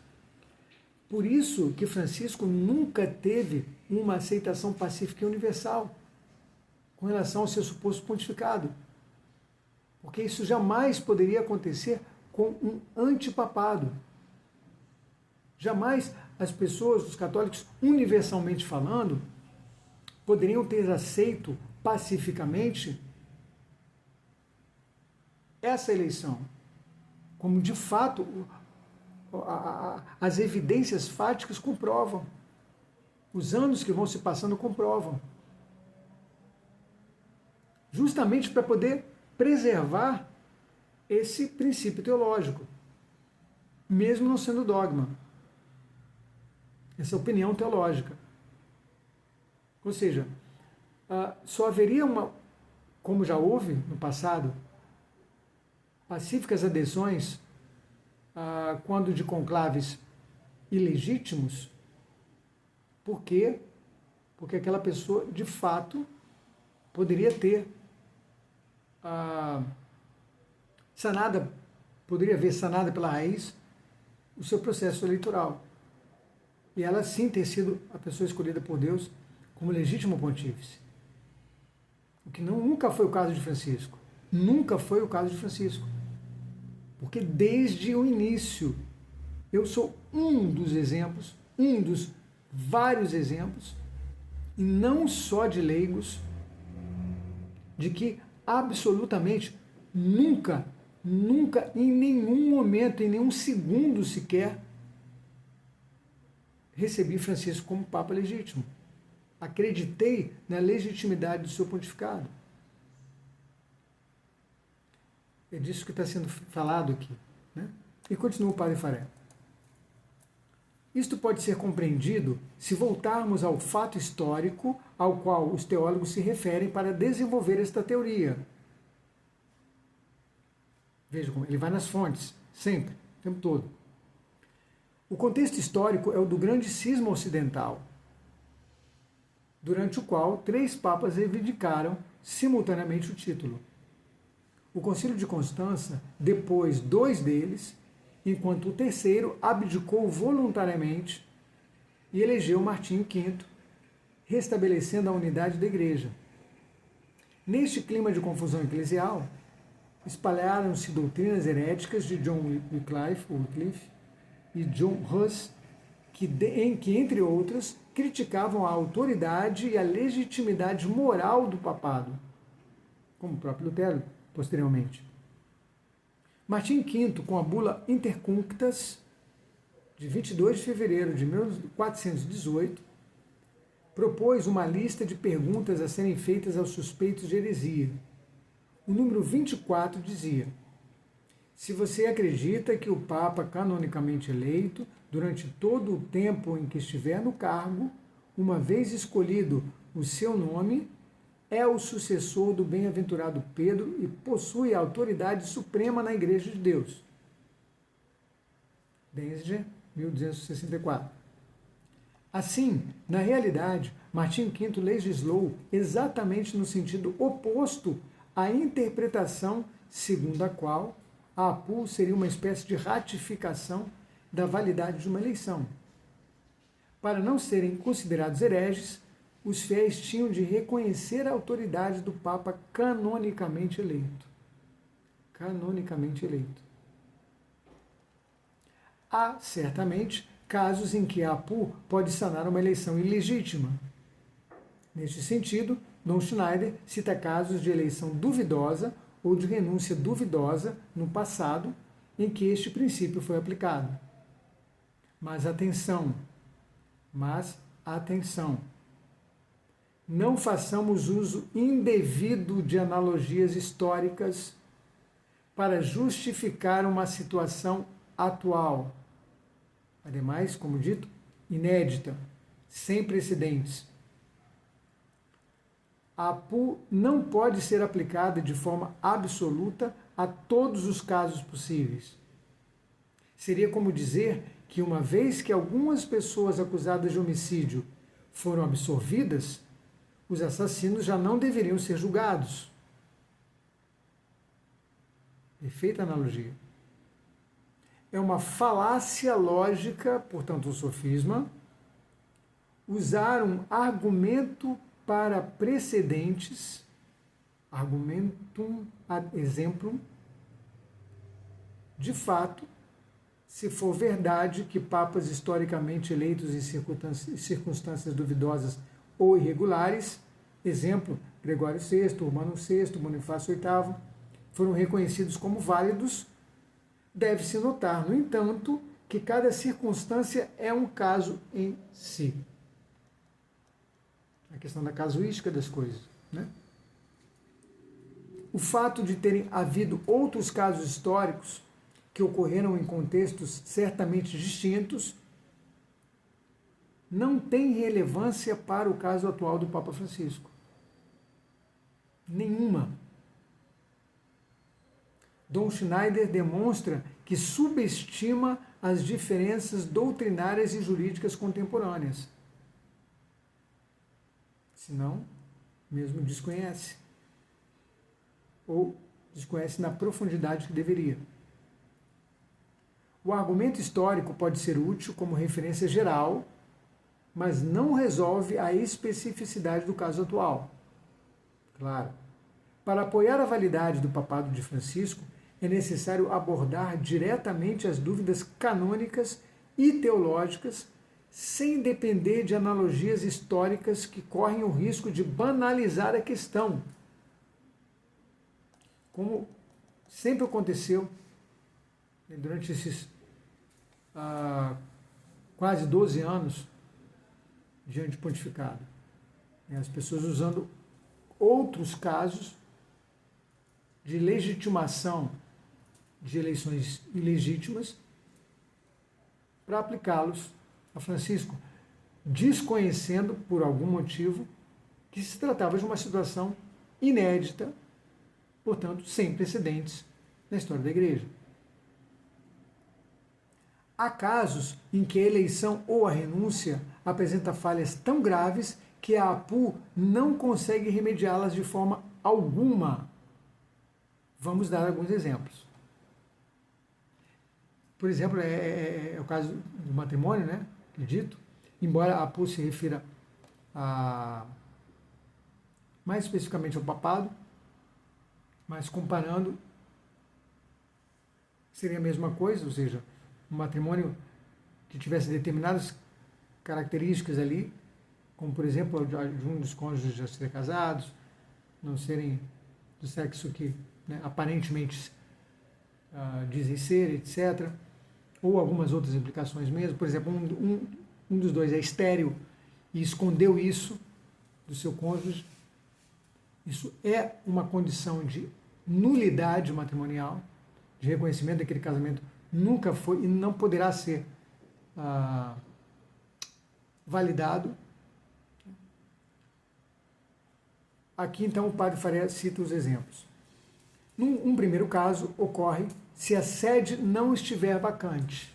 por isso que Francisco nunca teve uma aceitação pacífica e universal com relação ao seu suposto pontificado. Porque isso jamais poderia acontecer com um antipapado. Jamais as pessoas, os católicos, universalmente falando, poderiam ter aceito pacificamente essa eleição, como de fato as evidências fáticas comprovam. Os anos que vão se passando comprovam. Justamente para poder preservar esse princípio teológico, mesmo não sendo dogma. Essa opinião teológica. Ou seja, só haveria como já houve no passado, pacíficas adesões quando de conclaves ilegítimos. Por quê? Porque aquela pessoa, de fato, poderia ter poderia ver sanada pela raiz o seu processo eleitoral. E ela sim ter sido a pessoa escolhida por Deus como legítimo pontífice. O que nunca foi o caso de Francisco. Nunca foi o caso de Francisco. Porque desde o início, eu sou um dos exemplos, um dos vários exemplos, e não só de leigos, de que absolutamente nunca, em nenhum momento, em nenhum segundo sequer, recebi Francisco como Papa legítimo. Acreditei na legitimidade do seu pontificado. É disso que está sendo falado aqui. Né? E continua o Padre Faré. Isto pode ser compreendido se voltarmos ao fato histórico ao qual os teólogos se referem para desenvolver esta teoria. Veja como ele vai nas fontes, sempre, o tempo todo. O contexto histórico é o do grande cisma ocidental, durante o qual 3 papas reivindicaram simultaneamente o título. O Concílio de Constança depois 2 deles, enquanto o terceiro abdicou voluntariamente e elegeu Martinho V, restabelecendo a unidade da Igreja. Neste clima de confusão eclesial, espalharam-se doutrinas heréticas de John Wycliffe e John Huss, que, entre outras, criticavam a autoridade e a legitimidade moral do papado, como o próprio Lutero, posteriormente. Martim V, com a bula Intercunctas, de 22 de fevereiro de 1418, propôs uma lista de perguntas a serem feitas aos suspeitos de heresia. O número 24 dizia: se você acredita que o Papa canonicamente eleito, durante todo o tempo em que estiver no cargo, uma vez escolhido o seu nome, é o sucessor do bem-aventurado Pedro e possui a autoridade suprema na Igreja de Deus. Desde 1264. Assim, na realidade, Martim V legislou exatamente no sentido oposto à interpretação segundo a qual a APU seria uma espécie de ratificação da validade de uma eleição. Para não serem considerados hereges, os fiéis tinham de reconhecer a autoridade do Papa canonicamente eleito. Canonicamente eleito. Há, certamente, casos em que a APU pode sanar uma eleição ilegítima. Neste sentido, Dom Schneider cita casos de eleição duvidosa ou de renúncia duvidosa no passado, em que este princípio foi aplicado. Mas atenção! Não façamos uso indevido de analogias históricas para justificar uma situação atual. Ademais, como dito, inédita, sem precedentes. A APU não pode ser aplicada de forma absoluta a todos os casos possíveis. Seria como dizer que, uma vez que algumas pessoas acusadas de homicídio foram absolvidas, os assassinos já não deveriam ser julgados. Perfeita analogia. É uma falácia lógica, portanto, um sofisma, usar um argumento para precedentes, argumentum ad exemplum, de fato, se for verdade que papas historicamente eleitos em circunstâncias duvidosas ou irregulares, exemplo, Gregório VI, Urbano VI, Bonifácio VIII, foram reconhecidos como válidos, deve-se notar, no entanto, que cada circunstância é um caso em si. A questão da casuística das coisas. Né? o fato de terem havido outros casos históricos que ocorreram em contextos certamente distintos não tem relevância para o caso atual do Papa Francisco. Nenhuma. Dom Schneider demonstra que subestima as diferenças doutrinárias e jurídicas contemporâneas. Se não, mesmo desconhece. Ou desconhece na profundidade que deveria. O argumento histórico pode ser útil como referência geral, mas não resolve a especificidade do caso atual. Claro. Para apoiar a validade do papado de Francisco, é necessário abordar diretamente as dúvidas canônicas e teológicas, sem depender de analogias históricas que correm o risco de banalizar a questão. Como sempre aconteceu durante esses quase 12 anos diante do pontificado. As pessoas usando outros casos de legitimação de eleições ilegítimas para aplicá-los a Francisco, desconhecendo, por algum motivo, que se tratava de uma situação inédita, portanto, sem precedentes na história da Igreja. Há casos em que a eleição ou a renúncia apresenta falhas tão graves que a APU não consegue remediá-las de forma alguma. Vamos dar alguns exemplos. Por exemplo, é o caso do matrimônio, né? Acredito. Embora a APU se refira mais especificamente ao papado, mas comparando, seria a mesma coisa, ou seja, um matrimônio que tivesse determinadas características ali, como por exemplo, de um dos cônjuges já serem casados, não serem do sexo que aparentemente dizem ser, etc. Ou algumas outras implicações mesmo. Por exemplo, um dos dois é estéril e escondeu isso do seu cônjuge. Isso é uma condição de nulidade matrimonial, de reconhecimento daquele casamento nunca foi e não poderá ser validado. Aqui, então, o padre Faria cita os exemplos. Num primeiro caso, ocorre se a sede não estiver vacante.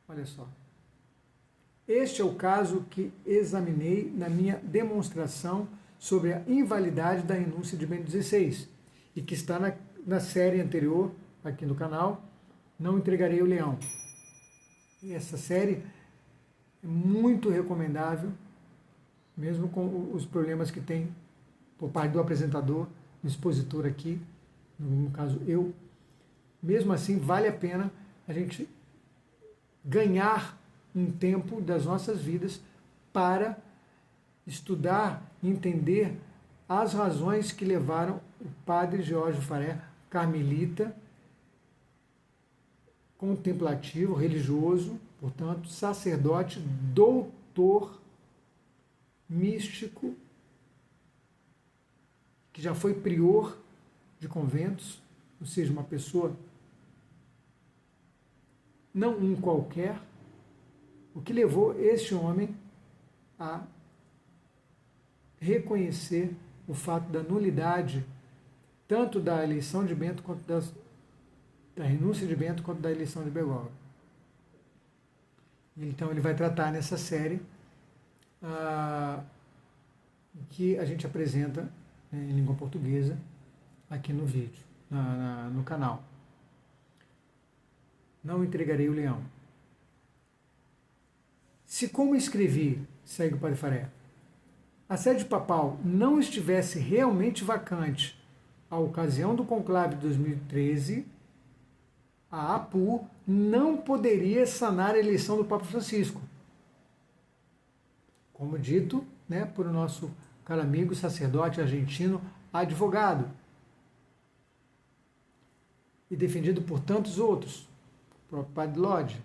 Olha só. Este é o caso que examinei na minha demonstração sobre a invalidade da renúncia de Bento XVI e que está na série anterior, aqui no canal, Não Entregarei o Leão. E essa série é muito recomendável, mesmo com os problemas que tem por parte do apresentador, do expositor aqui, no caso eu. Mesmo assim, vale a pena a gente ganhar um tempo das nossas vidas para estudar e entender as razões que levaram o padre Geórgio Faré, carmelita, contemplativo, religioso, portanto, sacerdote, doutor, místico, que já foi prior de conventos, ou seja, uma pessoa, não um qualquer, o que levou este homem a reconhecer o fato da nulidade, tanto da eleição de Bento, quanto da renúncia de Bento, quanto da eleição de Bergoglio. Então ele vai tratar nessa série que a gente apresenta em língua portuguesa aqui no vídeo, no canal. Não entregarei o leão. Se, como escrevi, segue o padre Faré, a sede papal não estivesse realmente vacante à ocasião do conclave de 2013, a APU não poderia sanar a eleição do Papa Francisco. Como dito, por o nosso caro amigo sacerdote argentino, advogado, e defendido por tantos outros, o próprio Padre Lodge,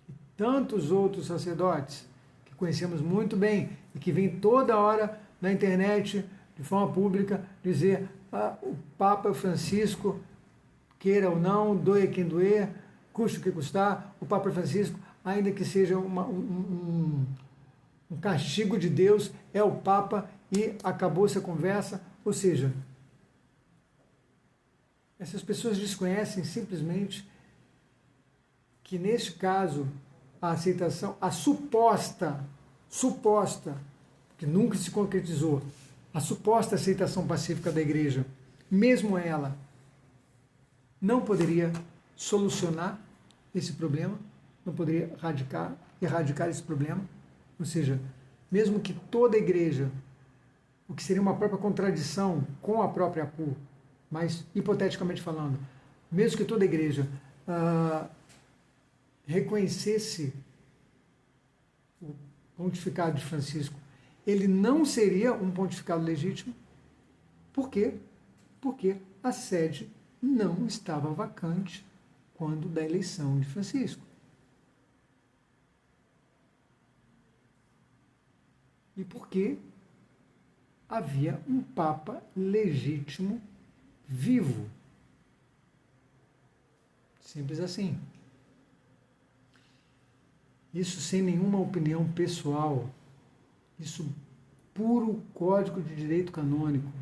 e tantos outros sacerdotes que conhecemos muito bem e que vêm toda hora na internet, de forma pública, dizer o Papa Francisco, queira ou não, doer quem doer, custe o que custar, o Papa Francisco, ainda que seja um castigo de Deus, é o Papa e acabou-se a conversa. Ou seja, essas pessoas desconhecem simplesmente que, neste caso, a aceitação, a suposta, que nunca se concretizou, a suposta aceitação pacífica da igreja, mesmo ela, não poderia solucionar esse problema, não poderia erradicar esse problema. Ou seja, mesmo que toda a igreja, o que seria uma própria contradição com a própria APU, mas hipoteticamente falando, mesmo que toda a igreja reconhecesse o pontificado de Francisco, ele não seria um pontificado legítimo. Por quê? Porque a sede não estava vacante quando da eleição de Francisco. E porque havia um Papa legítimo vivo. Simples assim. Isso sem nenhuma opinião pessoal. Isso puro Código de Direito Canônico.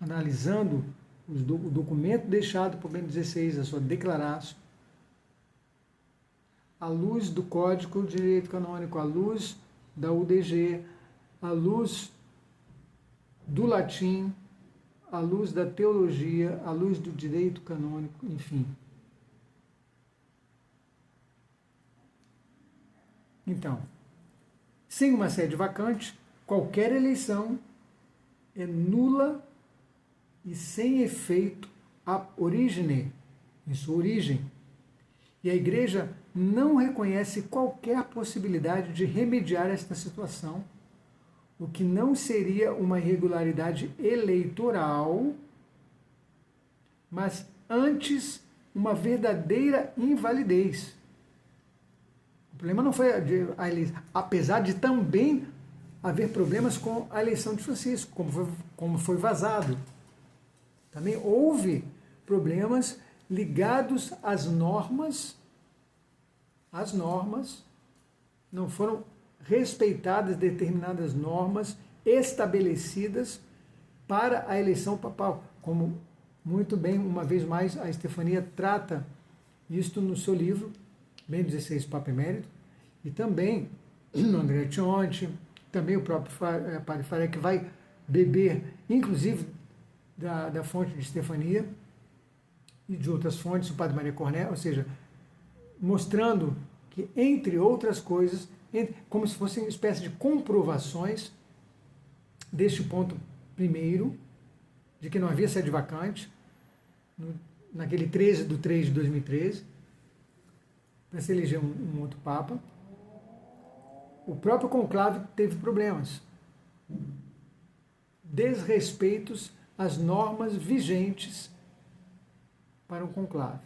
Analisando o documento deixado por Bento XVI, a sua declaração, à luz do Código de Direito Canônico, à luz da UDG, à luz do latim, à luz da teologia, à luz do direito canônico, enfim. Então, sem uma sede vacante, qualquer eleição é nula e sem efeito ab origine, em sua origem. E a Igreja não reconhece qualquer possibilidade de remediar esta situação, o que não seria uma irregularidade eleitoral, mas antes uma verdadeira invalidez. O problema não foi a eleição, apesar de também haver problemas com a eleição de Francisco, como foi vazado. Também houve problemas ligados às normas, não foram respeitadas determinadas normas estabelecidas para a eleição papal, como muito bem, uma vez mais, a Estefania trata isto no seu livro, Bento XVI, Papa Emérito, e também no Andrea Cionti, também o próprio Padre Faré, que vai beber, inclusive, da fonte de Estefania e de outras fontes, o Padre Maria Corné, ou seja, mostrando que, entre outras coisas, como se fossem uma espécie de comprovações deste ponto primeiro, de que não havia sede vacante, naquele 13/3 de 2013, para se eleger um outro Papa. O próprio conclave teve problemas, desrespeitos às normas vigentes para um conclave.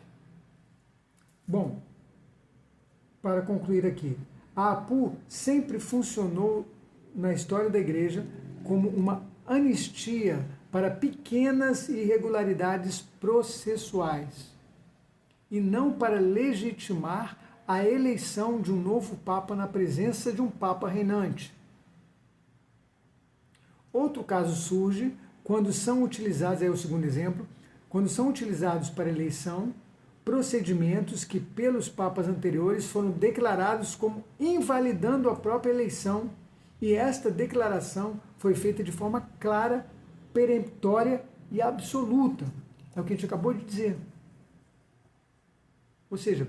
Bom, para concluir aqui, a APU sempre funcionou na história da Igreja como uma anistia para pequenas irregularidades processuais e não para legitimar a eleição de um novo Papa na presença de um Papa reinante. Outro caso surge quando são utilizados, é o segundo exemplo, quando são utilizados para eleição procedimentos que pelos papas anteriores foram declarados como invalidando a própria eleição, e esta declaração foi feita de forma clara, peremptória e absoluta. É o que a gente acabou de dizer. Ou seja,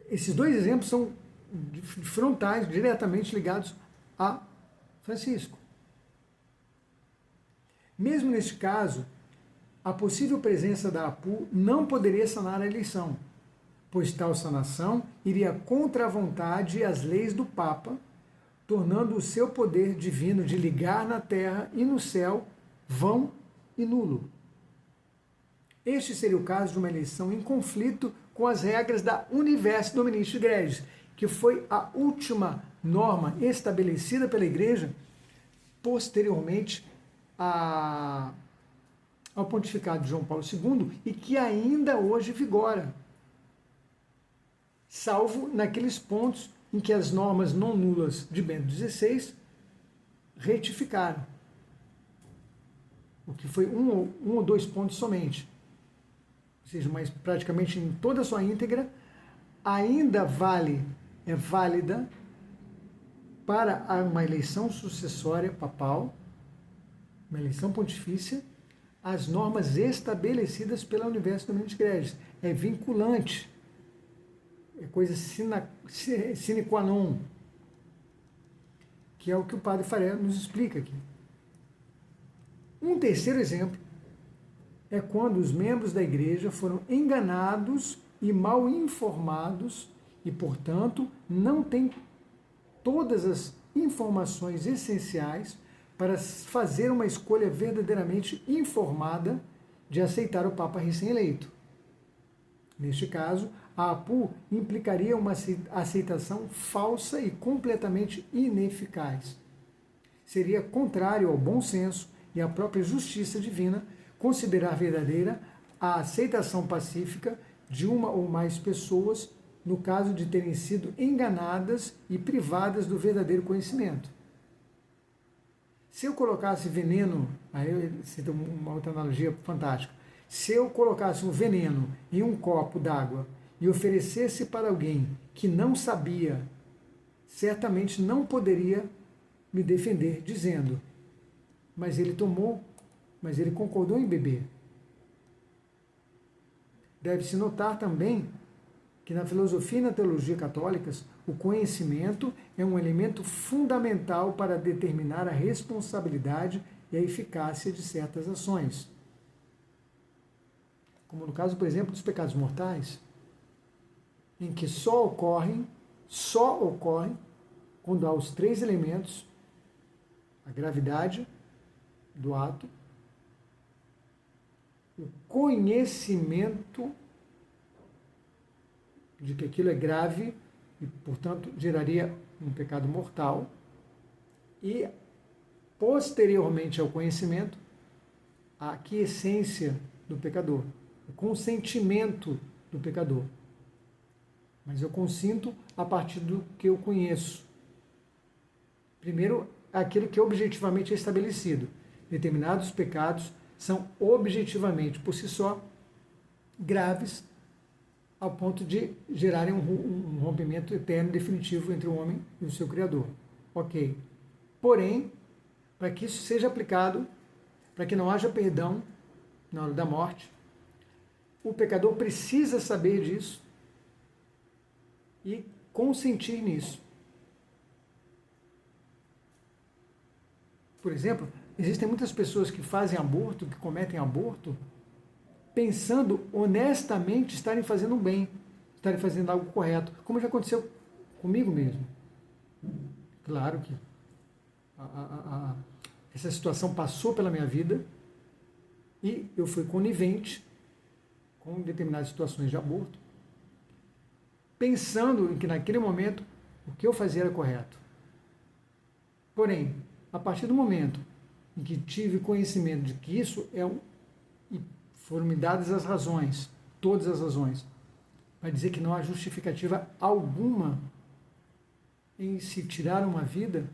esses dois exemplos são frontais, diretamente ligados a Francisco. Mesmo neste caso, a possível presença da APU não poderia sanar a eleição, pois tal sanação iria contra a vontade e as leis do Papa, tornando o seu poder divino de ligar na terra e no céu vão e nulo. Este seria o caso de uma eleição em conflito com as regras da Universi Dominici Gregis, que foi a última norma estabelecida pela Igreja posteriormente ao pontificado de João Paulo II e que ainda hoje vigora, salvo naqueles pontos em que as normas não nulas de Bento XVI retificaram, o que foi um ou dois pontos somente, ou seja, mas praticamente em toda a sua íntegra, ainda é válida para uma eleição sucessória papal, uma eleição pontifícia, as normas estabelecidas pela Universidade Dominici Gregis. É vinculante, é coisa sine qua non, que é o que o padre Faré nos explica aqui. Um terceiro exemplo é quando os membros da igreja foram enganados e mal informados e, portanto, não têm todas as informações essenciais para fazer uma escolha verdadeiramente informada de aceitar o Papa recém-eleito. Neste caso, a APU implicaria uma aceitação falsa e completamente ineficaz. Seria contrário ao bom senso e à própria justiça divina considerar verdadeira a aceitação pacífica de uma ou mais pessoas no caso de terem sido enganadas e privadas do verdadeiro conhecimento. Se eu colocasse veneno, aí eu cito uma outra analogia fantástica, se eu colocasse um veneno em um copo d'água e oferecesse para alguém que não sabia, certamente não poderia me defender dizendo, mas ele tomou, mas ele concordou em beber. Deve-se notar também que na filosofia e na teologia católicas, o conhecimento é um elemento fundamental para determinar a responsabilidade e a eficácia de certas ações. Como no caso, por exemplo, dos pecados mortais, em que só ocorrem quando há os três elementos, a gravidade do ato, o conhecimento de que aquilo é grave e, portanto, geraria um pecado mortal, e, posteriormente ao conhecimento, a aquiescência do pecador, o consentimento do pecador. Mas eu consinto a partir do que eu conheço. Primeiro, aquilo que objetivamente é estabelecido. Determinados pecados são objetivamente, por si só, graves, ao ponto de gerarem um rompimento eterno e definitivo entre o homem e o seu Criador. Ok. Porém, para que isso seja aplicado, para que não haja perdão na hora da morte, o pecador precisa saber disso e consentir nisso. Por exemplo, existem muitas pessoas que fazem aborto, que cometem aborto, pensando honestamente estarem fazendo um bem, estarem fazendo algo correto, como já aconteceu comigo mesmo. Claro que essa situação passou pela minha vida e eu fui conivente com determinadas situações de aborto, pensando em que naquele momento o que eu fazia era correto. Porém, a partir do momento em que tive conhecimento de que isso é e foram me dadas as razões, todas as razões, para dizer que não há justificativa alguma em se tirar uma vida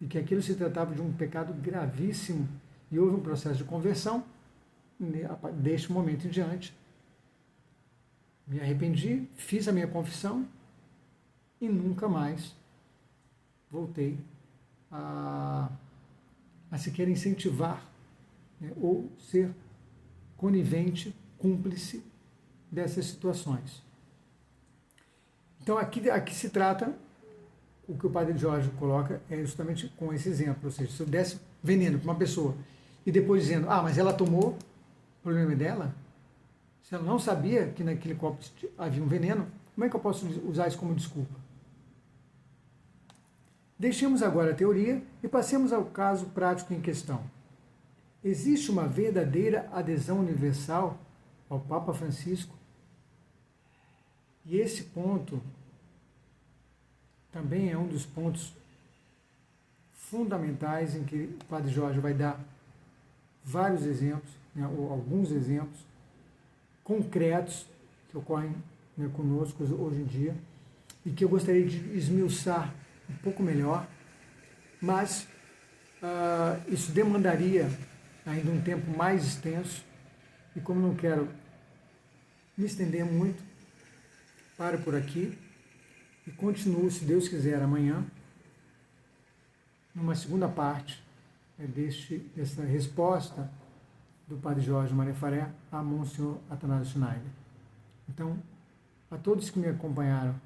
e que aquilo se tratava de um pecado gravíssimo e houve um processo de conversão, deste momento em diante, me arrependi, fiz a minha confissão e nunca mais voltei a sequer incentivar, né, ou ser conivente, cúmplice dessas situações. Então aqui se trata, o que o padre Jorge coloca é justamente com esse exemplo, ou seja, se eu desse veneno para uma pessoa e depois dizendo, mas ela tomou, o problema é dela, se ela não sabia que naquele copo havia um veneno, como é que eu posso usar isso como desculpa? Deixemos agora a teoria e passemos ao caso prático em questão. Existe uma verdadeira adesão universal ao Papa Francisco? E esse ponto também é um dos pontos fundamentais em que o Padre Jorge vai dar vários exemplos né, ou alguns exemplos concretos que ocorrem, né, conosco hoje em dia e que eu gostaria de esmiuçar um pouco melhor, mas isso demandaria ainda um tempo mais extenso e como não quero me estender muito, paro por aqui e continuo, se Deus quiser, amanhã, numa segunda parte dessa resposta do Padre Jorge Marefaré a Monsenhor Atanásio Schneider. Então, a todos que me acompanharam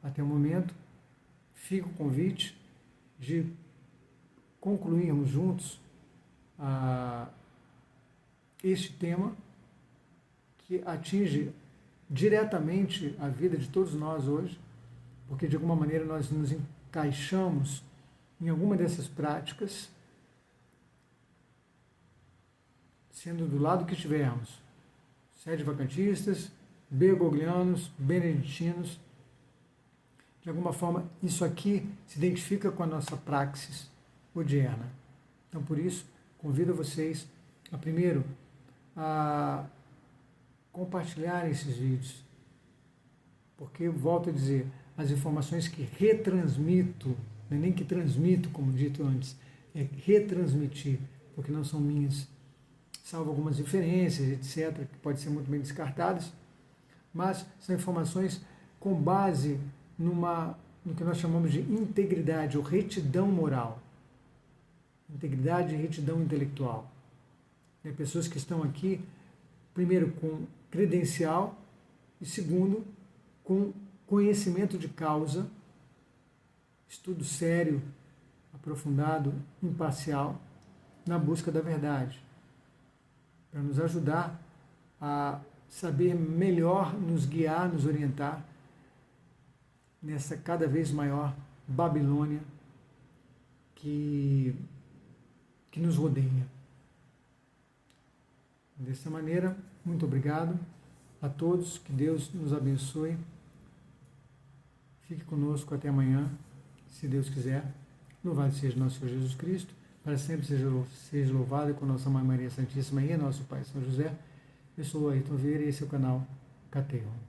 até o momento, fica o convite de concluirmos juntos este tema que atinge diretamente a vida de todos nós hoje, porque de alguma maneira nós nos encaixamos em alguma dessas práticas, sendo do lado que estivermos, sede vacantistas, bergoglianos, beneditinos, de alguma forma isso aqui se identifica com a nossa praxis odierna. Então, por isso, convido vocês a primeiro a compartilharem esses vídeos, porque, volto a dizer, as informações que retransmito, não é nem que transmito, como dito antes, é retransmitir, porque não são minhas, salvo algumas referências, etc., que podem ser muito bem descartadas, mas são informações com base no que nós chamamos de integridade ou retidão moral, integridade e retidão intelectual. Pessoas que estão aqui, primeiro, com credencial e, segundo, com conhecimento de causa, estudo sério, aprofundado, imparcial, na busca da verdade, para nos ajudar a saber melhor nos guiar, nos orientar nessa cada vez maior Babilônia que nos rodeia. Dessa maneira, muito obrigado a todos, que Deus nos abençoe. Fique conosco até amanhã, se Deus quiser. Louvado seja nosso Senhor Jesus Cristo, para sempre seja louvado com nossa Mãe Maria Santíssima e nosso Pai São José. Eu sou o Ayrton Vieira e esse é o canal Cateion.